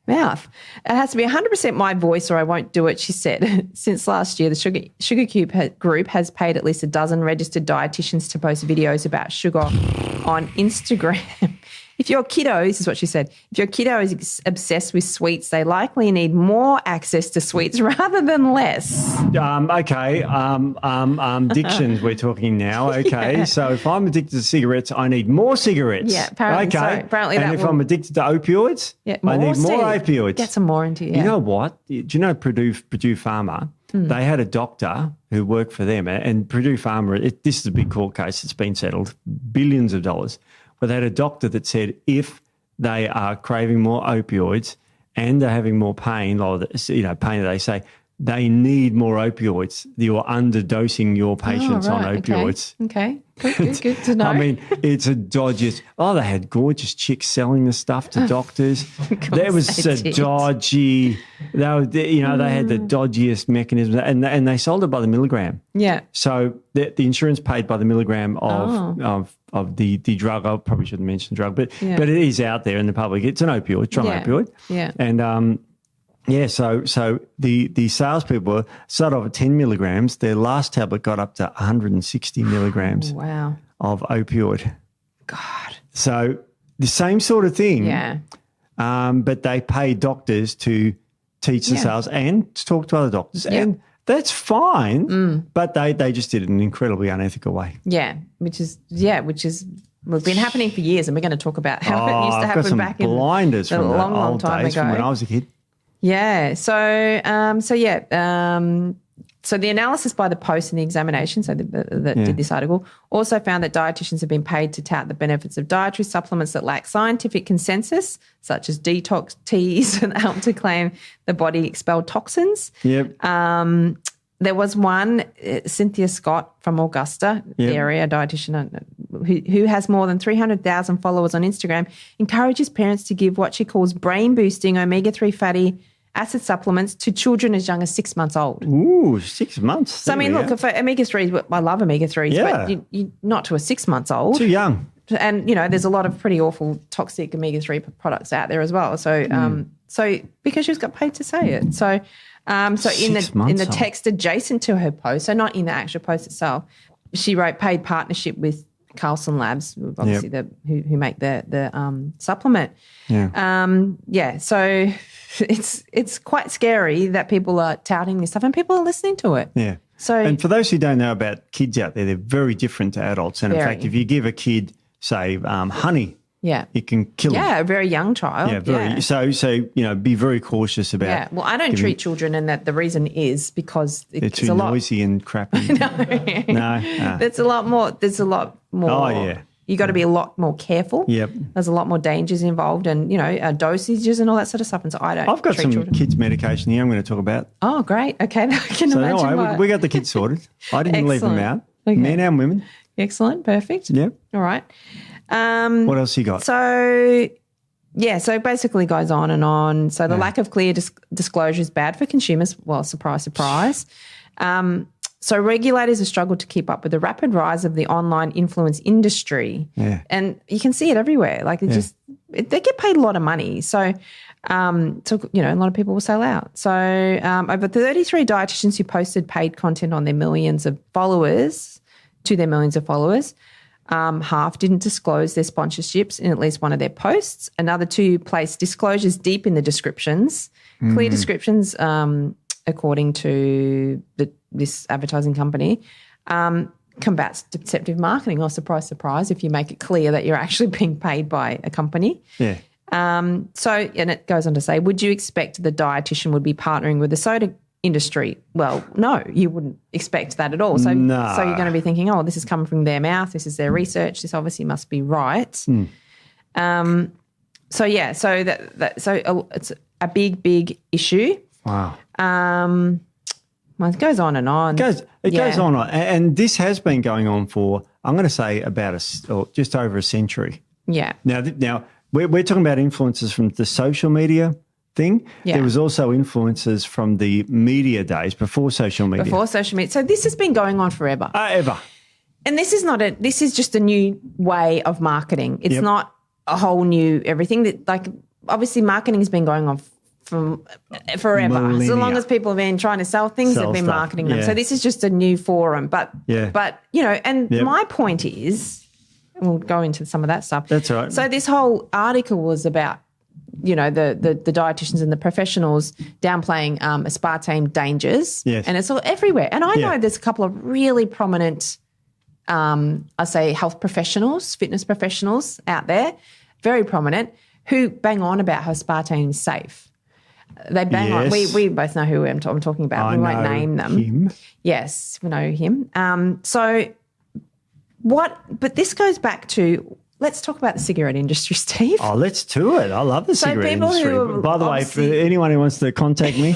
mouth. It has to be 100% my voice or I won't do it, she said. Since last year, the Sugar Cube group has paid at least a dozen registered dietitians to post videos about sugar on Instagram. If your kiddo, this is what she said, if your kiddo is obsessed with sweets, they likely need more access to sweets rather than less. Addictions we're talking now. Okay, so if I'm addicted to cigarettes, I need more cigarettes. Yeah, apparently so. Apparently and if I'm addicted to opioids, I need more opioids. Get some more into you. You know what? Do you know Purdue Pharma? They had a doctor who worked for them, and Purdue Pharma, this is a big court case. It's been settled, billions of dollars. But they had a doctor that said if they are craving more opioids and they're having more pain, or pain that they say, they need more opioids. You're underdosing your patients on opioids. Okay. Good to know. I mean, it's a dodgy. They had gorgeous chicks selling the stuff to doctors. There was a dodgy. They had the dodgiest mechanism, and they sold it by the milligram. Yeah. So the insurance paid by the milligram of the drug. I probably shouldn't mention the drug, but it is out there in the public. It's an opioid, opioid. Yeah. And so the salespeople started off at 10 milligrams. Their last tablet got up to 160 milligrams of opioid. God. So the same sort of thing. Yeah. But they pay doctors to teach the sales and to talk to other doctors. And that's fine, but they just did it in an incredibly unethical way. Yeah, which is been happening for years, and we're going to talk about how it used to happen back in blinders from a long time days ago. From when I was a kid. Yeah. So the analysis by the Post and the Examination, that did this article, also found that dietitians have been paid to tout the benefits of dietary supplements that lack scientific consensus, such as detox teas, and help to claim the body expelled toxins. Yep. There was one, Cynthia Scott from Augusta, the area dietitian, who has more than 300,000 followers on Instagram, encourages parents to give what she calls brain-boosting omega-3 fatty acid supplements to children as young as 6 months old. Ooh, 6 months. So, I mean, look, for omega-3s, I love omega-3s, but you not to a 6 months old. Too young. And, there's a lot of pretty awful toxic omega-3 products out there as well. So, so because she's got paid to say it. So in the text adjacent to her post, so not in the actual post itself, she wrote paid partnership with Carlson Labs, obviously who make the supplement. Yeah. So it's quite scary that people are touting this stuff and people are listening to it. Yeah. So, and for those who don't know about kids out there, they're very different to adults. And in fact, if you give a kid, say, honey, it can kill them. Yeah, a very young child. Yeah, So be very cautious about. Yeah, well, I don't treat children, and that the reason is because they're too noisy and crappy. No. There's a lot more. Oh yeah. You got to be a lot more careful. Yep. There's a lot more dangers involved, and dosages and all that sort of stuff. And so I've got some kids' medication here. I'm going to talk about. Oh, great. Okay, I can imagine. No, we got the kids sorted. I didn't leave them out. Okay. Men and women. Excellent. Perfect. Yep. All right. What else you got? So basically goes on and on. So the lack of clear disclosure is bad for consumers. Well, surprise, surprise. So regulators have struggled to keep up with the rapid rise of the online influence industry. Yeah. And you can see it everywhere. Like they get paid a lot of money. So, a lot of people will sell out. So over 33 dietitians who posted paid content on their millions of followers, half didn't disclose their sponsorships in at least one of their posts. Another 2 placed disclosures deep in the descriptions. Clear descriptions, according to this advertising company, combats deceptive marketing. Or surprise, surprise, if you make it clear that you're actually being paid by a company. Yeah. And it goes on to say, would you expect the dietitian would be partnering with the soda industry? Well, no, you wouldn't expect that at all. So, so you're going to be thinking, oh, this is coming from their mouth. This is their research. This obviously must be right. So it's a big issue. Wow. Well, it goes on and on. It goes on, and this has been going on for, I'm going to say, about just over a century. Yeah. Now we're talking about influences from the social media thing. Yeah. There was also influences from the media days before social media. So this has been going on forever. Ever. And this is just a new way of marketing. It's not a whole new everything. That obviously marketing has been going on from forever. Millennia. So long as people have been trying to sell things, they've been marketing them. So this is just a new forum. But my point is, and we'll go into some of that stuff. That's right. So this whole article was about, the dietitians and the professionals downplaying aspartame dangers. Yes. And it's all everywhere. And I know there's a couple of really prominent, health professionals, fitness professionals out there, very prominent, who bang on about how aspartame is safe. They bang on. We both know who I'm talking about. We won't name them. Him. Yes, we know him. But this goes back to, let's talk about the cigarette industry, Steve. Oh, let's do it. I love the cigarette industry. By the way, for anyone who wants to contact me,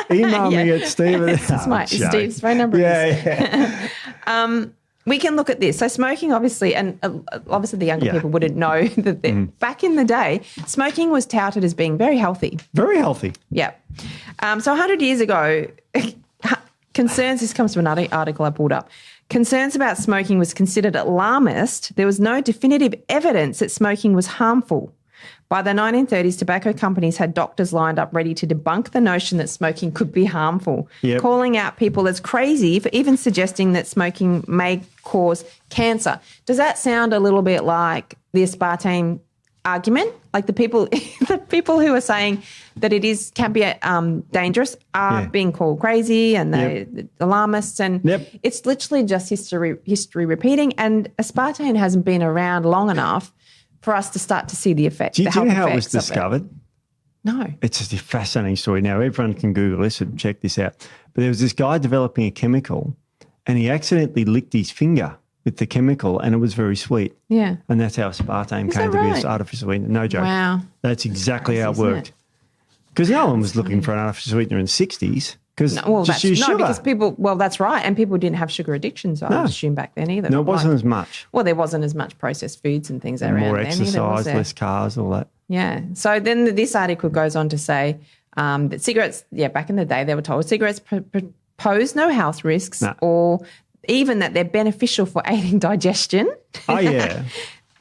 email me at Steve. Steve's phone number. We can look at this. So smoking, obviously, and obviously the younger people wouldn't know that back in the day, smoking was touted as being very healthy. Very healthy. Yeah. So 100 years ago, this comes from another article I pulled up. Concerns about smoking was considered alarmist. There was no definitive evidence that smoking was harmful. By the 1930s, tobacco companies had doctors lined up ready to debunk the notion that smoking could be harmful, calling out people as crazy for even suggesting that smoking may cause cancer. Does that sound a little bit like the aspartame argument? Like the people who are saying that it can be dangerous are being called crazy and the alarmists, and it's literally just history repeating. And aspartame hasn't been around long enough for us to start to see the effect. Do you know how it was discovered? No. It's just a fascinating story. Now, everyone can Google this and check this out. But there was this guy developing a chemical and he accidentally licked his finger with the chemical and it was very sweet. Yeah. And that's how aspartame came to be as artificial sweetener. No joke. Wow. That's exactly how it worked. Because no one was looking for an artificial sweetener in the 60s. Because people, that's right. And people didn't have sugar addictions, I would assume, back then either. No, it wasn't as much. Well, there wasn't as much processed foods and things around then. More exercise, less cars, all that. Yeah. So then this article goes on to say that cigarettes, back in the day, they were told cigarettes pose no health risks or even that they're beneficial for aiding digestion. Oh, yeah.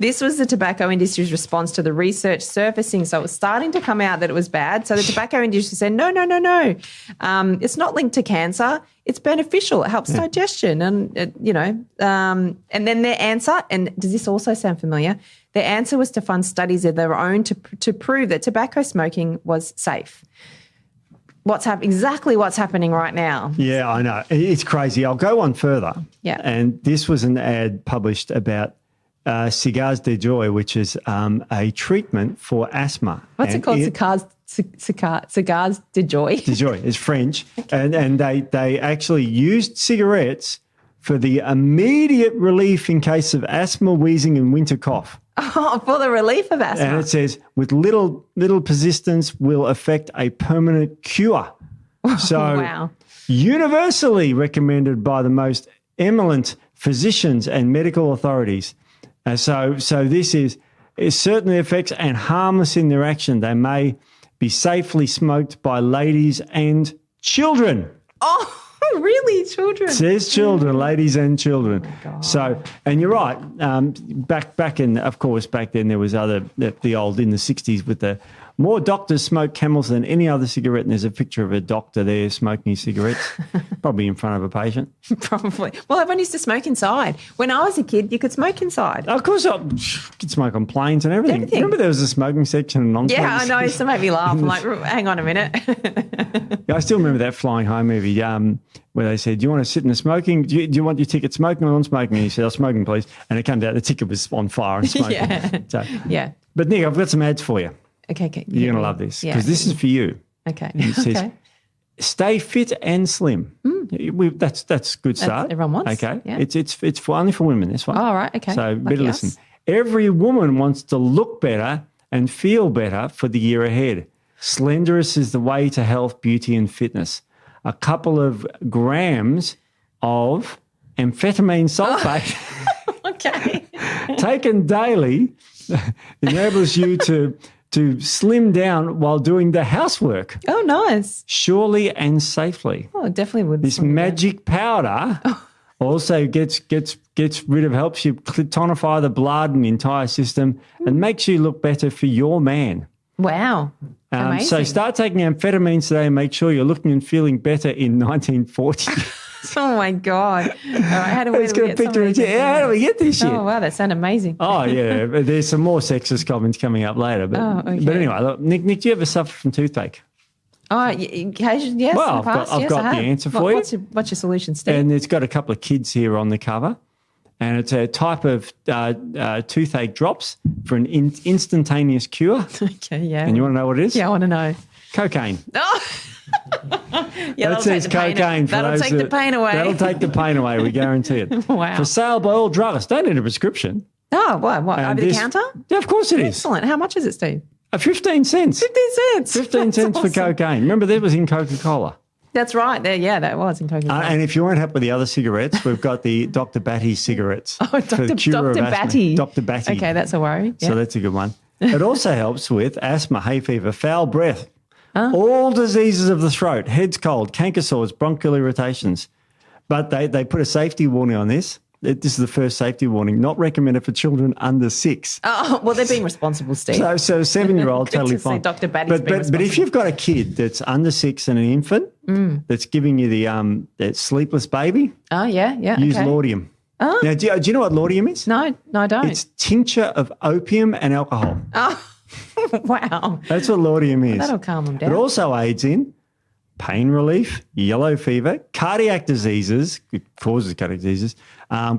This was the tobacco industry's response to the research surfacing. So it was starting to come out that it was bad. So the tobacco industry said, no. It's not linked to cancer. It's beneficial. It helps digestion. And, and then their answer, and does this also sound familiar? Their answer was to fund studies of their own to prove that tobacco smoking was safe. Exactly what's happening right now. Yeah, I know. It's crazy. I'll go on further. Yeah. And this was an ad published about Cigars de Joy, which is a treatment for asthma. What's it called? Cigars de Joy? De Joy. It's French. And they actually used cigarettes for the immediate relief in case of asthma, wheezing and winter cough. Oh, for the relief of asthma. And it says, with little persistence will affect a permanent cure. So wow. Universally recommended by the most eminent physicians and medical authorities. So this it certainly affects and harmless in their action. They may be safely smoked by ladies and children. Oh, really? Children? It says children, ladies and children. Oh, so, and you're right. Back in, of course, back then there was the old in the 60s with the more doctors smoke Camels than any other cigarette, and there's a picture of a doctor there smoking his cigarettes, probably in front of a patient. Probably. Well, everyone used to smoke inside. When I was a kid, you could smoke inside. Of course, you could smoke on planes and everything. Remember there was a smoking section and non-smoking section? Yeah, I know. It used to make me laugh. I'm like, hang on a minute. Yeah, I still remember that Flying Home movie where they said, do you want to sit in the smoking? Do you want your ticket smoking or non-smoking? And he said, smoking, please. And it came out, the ticket was on fire and smoking. Yeah. But Nick, I've got some ads for you. Okay. You're going to love this because this is for you. Okay. It says, stay fit and slim. That's a good start. Everyone wants. Okay. Yeah. It's only for women, this one. Oh, all right. Okay. So better listen. Every woman wants to look better and feel better for the year ahead. Slenderous is the way to health, beauty and fitness. A couple of grams of amphetamine sulfate taken daily enables you to slim down while doing the housework. Oh, nice. Surely and safely. Oh, it definitely would. This magic powder also helps you tonify the blood and the entire system and makes you look better for your man. Wow. Amazing. So start taking amphetamines today and make sure you're looking and feeling better in 1940. Oh, my God. All right, how do we get this shit? Oh, wow, that sounds amazing. Oh, yeah. There's some more sexist comments coming up later. But anyway, look, Nick, do you ever suffer from toothache? Oh, occasionally, yes. Well, I've got the answer for you. What's your solution, Steve? And it's got a couple of kids here on the cover. And it's a type of toothache drops for an instantaneous cure. Okay, yeah. And you want to know what it is? Yeah, I want to know. Cocaine. Oh! Yeah, that says cocaine. That'll take the pain away. That'll take the pain away, we guarantee it. Wow. For sale by all druggists. Don't need a prescription. Oh, what? Over the counter? Yeah, of course it is. Excellent. How much is it, Steve? 15 cents. 15 cents. 15 cents for cocaine. Remember, that was in Coca-Cola. That's right. That was in Coca-Cola. And if you weren't happy with the other cigarettes, we've got the Dr. Batty cigarettes. Oh, Dr. Batty. Dr. Batty. Okay, that's a worry. Yeah. So that's a good one. It also helps with asthma, hay fever, foul breath, all diseases of the throat, head's cold, canker sores, bronchial irritations. But they put a safety warning on this. This is the first safety warning, not recommended for children under 6. Oh, well, they're being responsible, Steve. So 7-year-old, totally fine. Dr. Batty's being responsible. But if you've got a kid that's under 6 and an infant that's giving you that sleepless baby, use laudanum. Oh. Now, do you know what laudanum is? No, I don't. It's tincture of opium and alcohol. Oh, wow. That's what laudanum is. That'll calm them down. It also aids in pain relief, yellow fever, cardiac diseases, it causes cardiac diseases,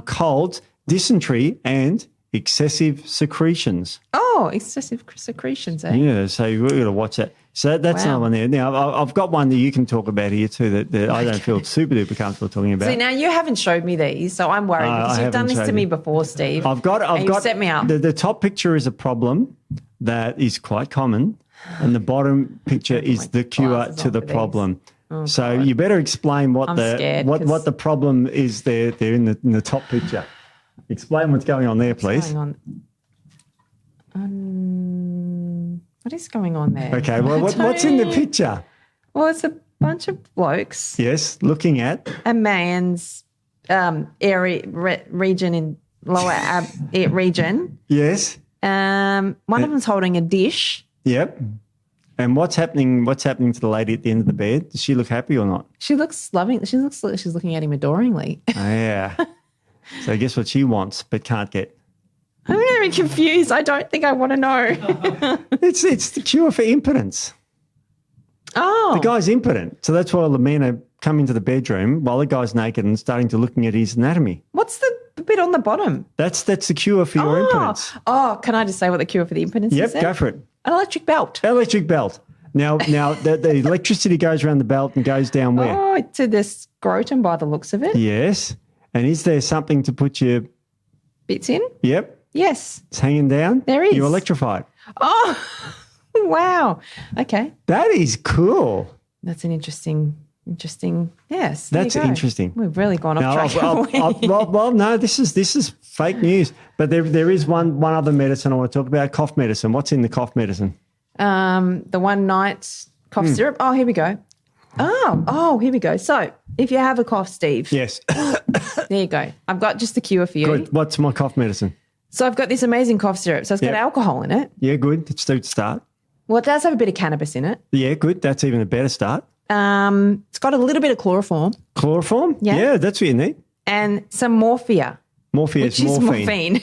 colds, dysentery, and excessive secretions. Oh, excessive secretions, eh? Yeah, so we've got to watch that. So that's another one there. Now, I've got one that you can talk about here too that I don't feel super duper comfortable talking about. See, now you haven't showed me these, so I'm worried because you've done this to me before, Steve. I've got set me up. The top picture is a problem that is quite common, and the bottom picture is the cure to the problem. Oh, so God. you better explain what what the problem is there in the top picture. Explain what's going on there, please. Going on? What is going on there? Okay, well, what's in the picture? Well, it's a bunch of blokes. Yes, looking at a man's region in lower region. Yes. One of them's holding a dish. Yep. And what's happening to the lady at the end of the bed? Does she look happy or not? She looks loving. She looks like she's looking at him adoringly. Oh, yeah. So guess what she wants but can't get? I'm very confused. I don't think I want to know. It's the cure for impotence. Oh. The guy's impotent. So that's why all the men are coming to the bedroom while the guy's naked and starting to looking at his anatomy. What's the bit on the bottom? That's the cure for your impotence. Oh, can I just say what the cure for the impotence is? Yep, go for it. An electric belt. Electric belt. Now the electricity goes around the belt and goes down where? Oh, to the scrotum by the looks of it. Yes. And is there something to put your bits in? Yep. Yes. It's hanging down. There is. You're electrified. Oh, wow. Okay. That is cool. That's an interesting. Yes. That's interesting. We've really gone off track. Well, no, this is fake news. But there is one other medicine I want to talk about, cough medicine. What's in the cough medicine? The one night cough syrup. Oh, here we go. Oh, here we go. So if you have a cough, Steve. Yes. There you go. I've got just the cure for you. Good. What's my cough medicine? So I've got this amazing cough syrup. So it's got alcohol in it. Yeah, good. That's a start. Well, it does have a bit of cannabis in it. Yeah, good. That's even a better start. It's got a little bit of chloroform. Chloroform? Yeah, that's what you need. And some morphia. Morphia is morphine.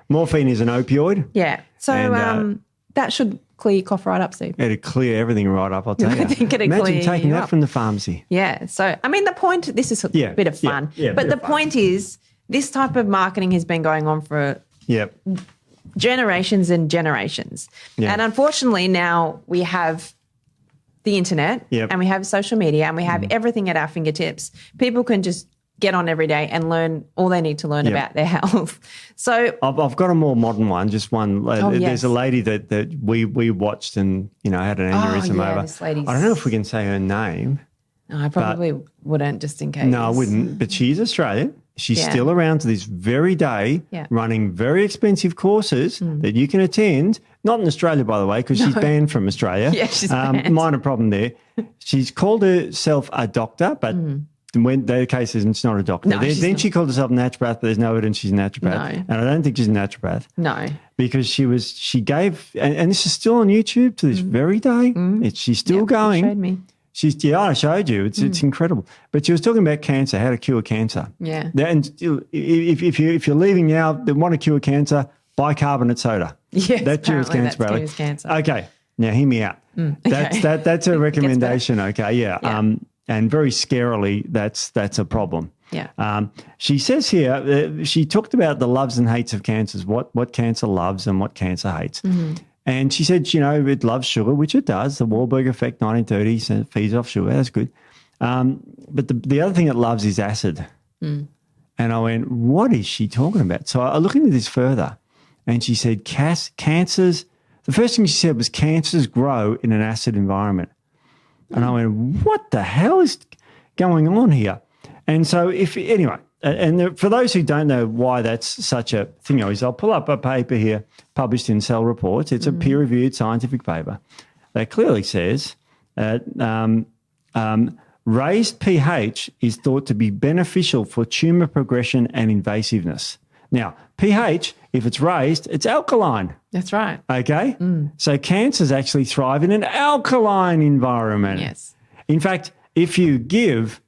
Morphine is an opioid. Yeah. So that should clear your cough right up, Steve. It'd clear everything right up, I'll tell you. I think it'd Imagine clear taking you that up. from the pharmacy. Yeah. So, I mean, the point, this is a bit of fun. Yeah, but the point is, this type of marketing has been going on for generations and generations. Yeah. And unfortunately, now we have the internet and we have social media and we have everything at our fingertips. People can just get on every day and learn all they need to learn about their health. So I've got a more modern one, just one. There's a lady that we watched and, had an aneurysm over. This lady's... I don't know if we can say her name. No, I probably wouldn't, just in case. No, I wouldn't. But she's Australian. She's still around to this very day, running very expensive courses that you can attend. Not in Australia, by the way, because she's banned from Australia. Yeah, she's banned. Minor problem there. She's called herself a doctor, but when the case is it's not a doctor. No, then she called herself a naturopath, but there's no evidence she's a naturopath. No. And I don't think she's a naturopath. No. Because she gave, and this is still on YouTube to this very day. She's still going. You showed me. I showed you. It's incredible. But she was talking about cancer, how to cure cancer. Yeah. And if you're leaving now, that want to cure cancer, bicarbonate soda. Yes, that cures cancer, that cures cancer. Okay, now hear me out. That's a recommendation. Okay, yeah. And very scarily, that's a problem. Yeah. She says here, she talked about the loves and hates of cancers, what cancer loves and what cancer hates. And she said, it loves sugar, which it does. The Warburg effect, 1930s, feeds off sugar. That's good. But the other thing it loves is acid. And I went, what is she talking about? So I looked into this further, and she said cancers, the first thing she said was cancers grow in an acid environment. And I went, what the hell is going on here? And so for those who don't know why that's such a thing, is I'll pull up a paper here published in Cell Reports. It's a peer-reviewed scientific paper that clearly says that raised pH is thought to be beneficial for tumour progression and invasiveness. Now, pH, if it's raised, it's alkaline. That's right. Okay? So cancers actually thrive in an alkaline environment. Yes. In fact, if you give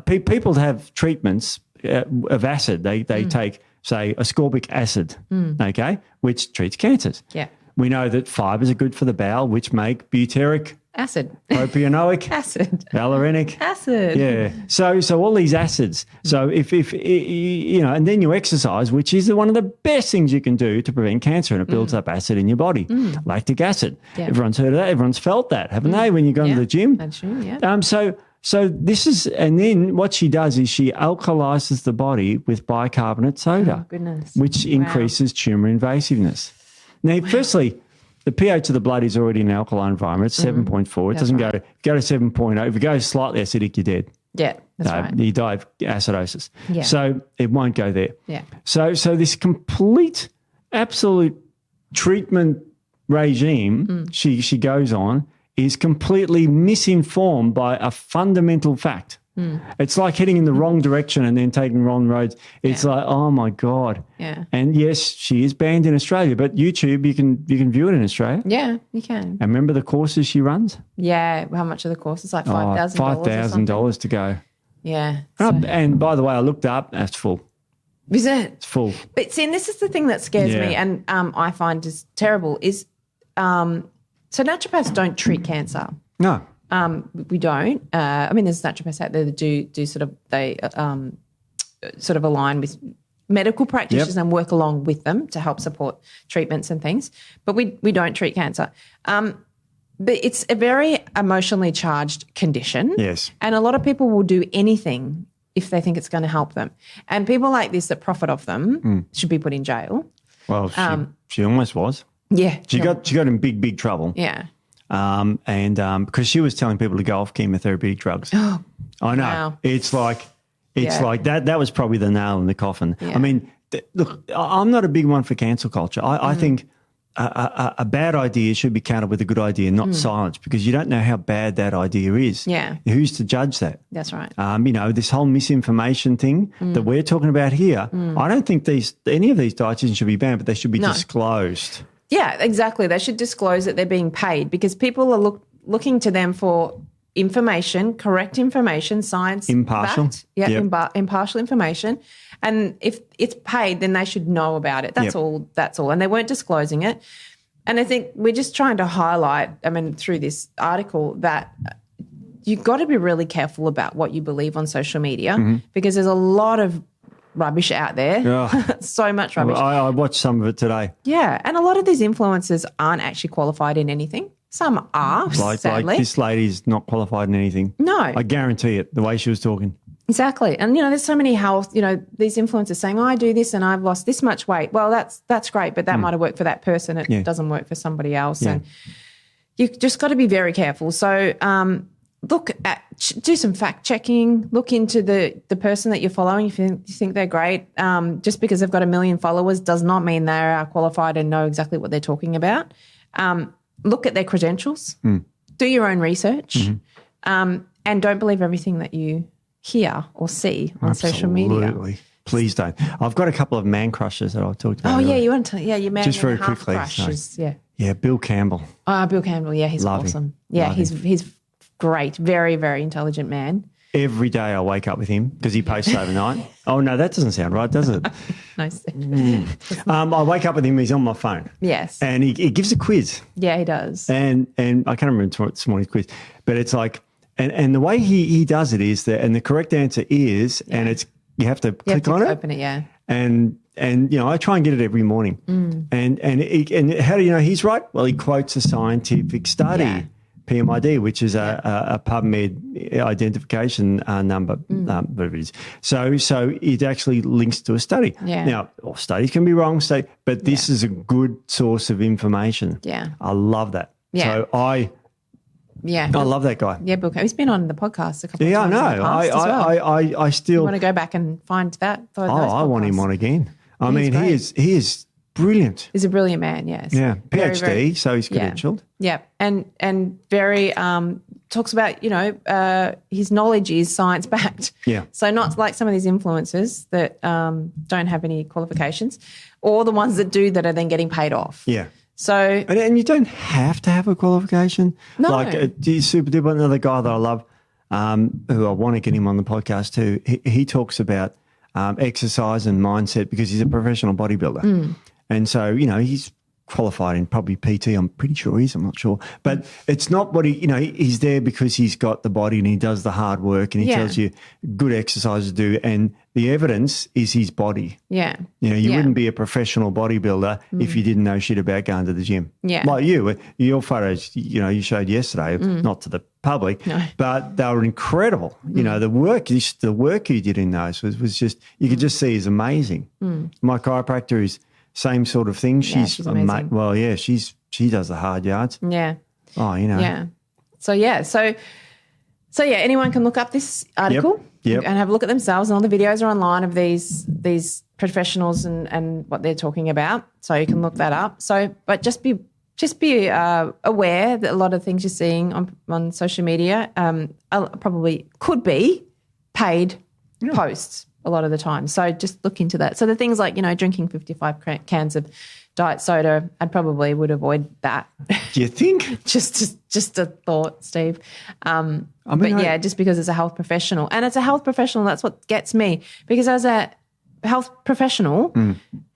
people have treatments of acid, they take, say, ascorbic acid, okay, which treats cancers. Yeah. We know that fibers are good for the bowel, which make butyric acid, propionic acid, valerianic acid. Yeah. So all these acids. So if and then you exercise, which is one of the best things you can do to prevent cancer, and it builds up acid in your body, lactic acid. Yeah. Everyone's heard of that. Everyone's felt that, haven't they? When you go to the gym. That's true. Yeah. So this is, and then what she does is she alkalizes the body with bicarbonate soda, Oh, goodness. which increases tumour invasiveness. Now, firstly, the pH of the blood is already in an alkaline environment. It's 7.4. It doesn't go to 7.0. If it goes slightly acidic, you're dead. Yeah, that's right. You die of acidosis. Yeah. So it won't go there. Yeah. So this complete, absolute treatment regime she goes on is completely misinformed by a fundamental fact. It's like heading in the wrong direction and then taking wrong roads. It's like, oh my God. Yeah. And yes, she is banned in Australia, but YouTube, you can view it in Australia. Yeah, you can. And remember the courses she runs? Yeah. How much are the courses? Like $5,000. $5,000 to go. Yeah. And by the way, I looked up, that's full. Is it? It's full. But see, and this is the thing that scares me and I find is terrible is so naturopaths don't treat cancer. No. We don't. I mean, there's naturopaths out there that do sort of, they sort of align with medical practitioners and work along with them to help support treatments and things. But we don't treat cancer. But it's a very emotionally charged condition. Yes. And a lot of people will do anything if they think it's going to help them. And people like this that profit off them should be put in jail. Well, she almost was. Yeah. She got in big trouble. Yeah. Because she was telling people to go off chemotherapeutic drugs. Oh, I know. wow. It's like that. That was probably the nail in the coffin. Yeah. I mean, look, I'm not a big one for cancel culture. I think a bad idea should be countered with a good idea, not silenced, because you don't know how bad that idea is. Yeah. Who's to judge that? That's right. This whole misinformation thing that we're talking about here, I don't think any of these dietitians should be banned, but they should be disclosed. Yeah, exactly. They should disclose that they're being paid because people are looking to them for information, correct information, science. Impartial. Impartial information. And if it's paid, then they should know about it. That's all. And they weren't disclosing it. And I think we're just trying to highlight, through this article that you've got to be really careful about what you believe on social media because there's a lot of rubbish out there. So much rubbish. I watched some of it today. Yeah. And a lot of these influencers aren't actually qualified in anything. Some are, sadly. Like this lady's not qualified in anything. No. I guarantee it, the way she was talking. Exactly. And, there's so many health, these influencers saying, I do this and I've lost this much weight. Well, that's great, but that might have worked for that person. It doesn't work for somebody else. Yeah. And you've just got to be very careful. So do some fact checking, look into the person that you're following. If you think they're great, just because they've got 1 million followers does not mean they are qualified and know exactly what they're talking about. Look at their credentials, do your own research, and don't believe everything that you hear or see on social media. Absolutely. Please don't. I've got a couple of man crushes that I've talked about. Oh, yeah, you want to, your man just very and a half quickly. crushes. Yeah, Bill Campbell. Oh, Bill Campbell, yeah, he's Love awesome. him. Yeah, Love he's great, very, very intelligent man. Every day I wake up with him because he posts overnight. Oh, no, that doesn't sound right, does it? Nice. I wake up with him, he's on my phone. Yes. And he gives a quiz. Yeah, he does. And I can't remember this morning's quiz, but it's like, and the way he does it is that, and the correct answer is, and it's, you have to click on it. Open it, yeah. And I try and get it every morning. And how do you know he's right? Well, he quotes a scientific study, PMID, which is a PubMed identification number. So it actually links to a study. Yeah. Now, studies can be wrong, but this is a good source of information. Yeah. I love that. Yeah. So I love that guy. Yeah, Bill Campbell. He's been on the podcast a couple of times. Yeah, I know. I still you want to go back and find that. I want him on again. I mean, he is brilliant. He's a brilliant man. Yes. Yeah, PhD, very, so he's credentialed. Yeah, and very talks about, his knowledge is science-backed. Yeah. So not like some of these influencers that don't have any qualifications, or the ones that do that are then getting paid off. Yeah. So and you don't have to have a qualification. No. Like super duper, another guy that I love, who I want to get him on the podcast too. He talks about exercise and mindset because he's a professional bodybuilder, and so he's qualified in probably PT. I'm pretty sure he is. I'm not sure, but it's not what he's there because he's got the body and he does the hard work and he tells you good exercise to do, and the evidence is his body. Yeah, you wouldn't be a professional bodybuilder if you didn't know shit about going to the gym. Yeah, like your photos, you showed yesterday, not to the public, but they were incredible. The work you did in those was just, you could just see is amazing. My chiropractor is same sort of thing. She's amazing. Well, yeah, she does the hard yards. Yeah. Oh, Yeah. So anyone can look up this article and have a look at themselves, and all the videos are online of these professionals and what they're talking about. So you can look that up. So, but just be aware that a lot of things you're seeing on social media probably could be paid posts a lot of the time. So just look into that. So the things like, drinking 55 cans of diet soda, I probably would avoid that. Do you think? just a thought, Steve. Just because it's a health professional. And it's a health professional, that's what gets me. Because as a health professional,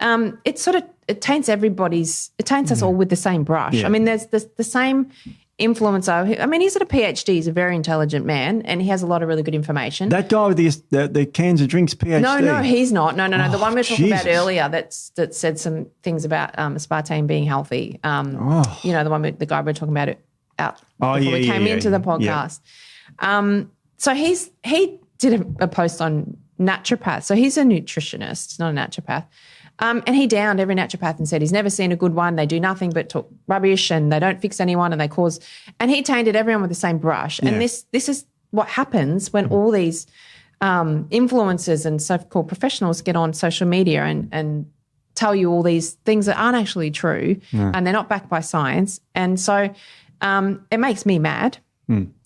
it taints us all with the same brush. Yeah. I mean, there's the same influencer. I mean, he's at a PhD. He's a very intelligent man, and he has a lot of really good information. That guy with the cans of drinks, PhD. No, he's not. No. The one we were talking Jesus. about earlier that said some things about aspartame being healthy. The guy we were talking about before we came into the podcast. Yeah. So he did a post on naturopath. So he's a nutritionist, not a naturopath. And he downed every naturopath and said he's never seen a good one. They do nothing but talk rubbish and they don't fix anyone and they cause – and he tainted everyone with the same brush. And this is what happens when all these influencers and so-called professionals get on social media and tell you all these things that aren't actually true and they're not backed by science. And so it makes me mad.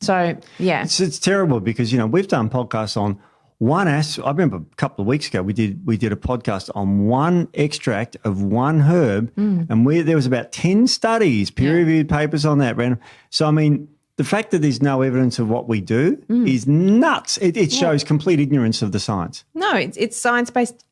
So, yeah. It's terrible because, we've done podcasts on – I remember a couple of weeks ago we did a podcast on one extract of one herb, and there was about 10 studies, peer-reviewed papers on that. So, I mean, the fact that there's no evidence of what we do is nuts. It shows complete ignorance of the science. No, it's science-based,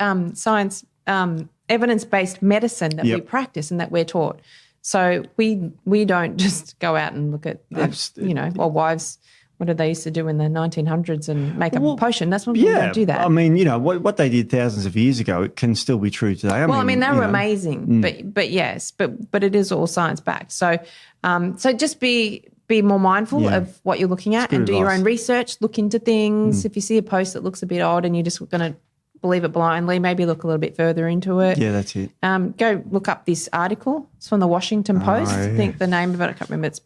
evidence-based medicine that we practice and that we're taught. So we don't just go out and look at our wives. What did they used to do in the 1900s and make up a potion? That's what we don't do that. I mean, what they did thousands of years ago, it can still be true today. I mean, they were amazing, but yes, but it is all science backed. So, so just be more mindful of what you're looking at and do your own research. Look into things. If you see a post that looks a bit odd and you're just going to believe it blindly, maybe look a little bit further into it. Yeah, that's it. Go look up this article. It's from the Washington Post. I think the name of it, I can't remember. It's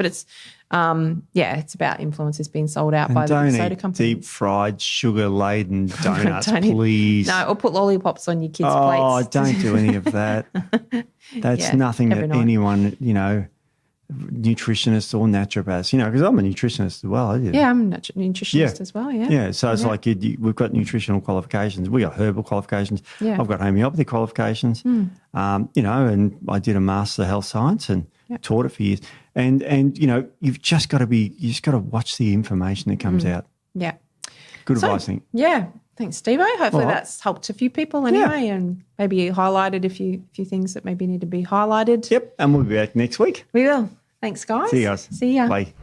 about influencers being sold out by the soda companies. Deep fried, sugar laden donuts, please. No, or put lollipops on your kids' plates. Oh, don't do any of that. That's nothing that anyone, nutritionists or naturopaths, because I'm a nutritionist as well. Yeah, I'm a nutritionist as well, yeah. Yeah, so it's like we've got nutritional qualifications. We got herbal qualifications. Yeah. I've got homeopathy qualifications, and I did a Master of Health Science and taught it for years. And you've just got to watch the information that comes out. Yeah. Good advice, I think. Yeah. Thanks, Steve-O. Hopefully that's helped a few people anyway and maybe highlighted a few things that maybe need to be highlighted. Yep, and we'll be back next week. We will. Thanks, guys. See you guys. See ya. Bye.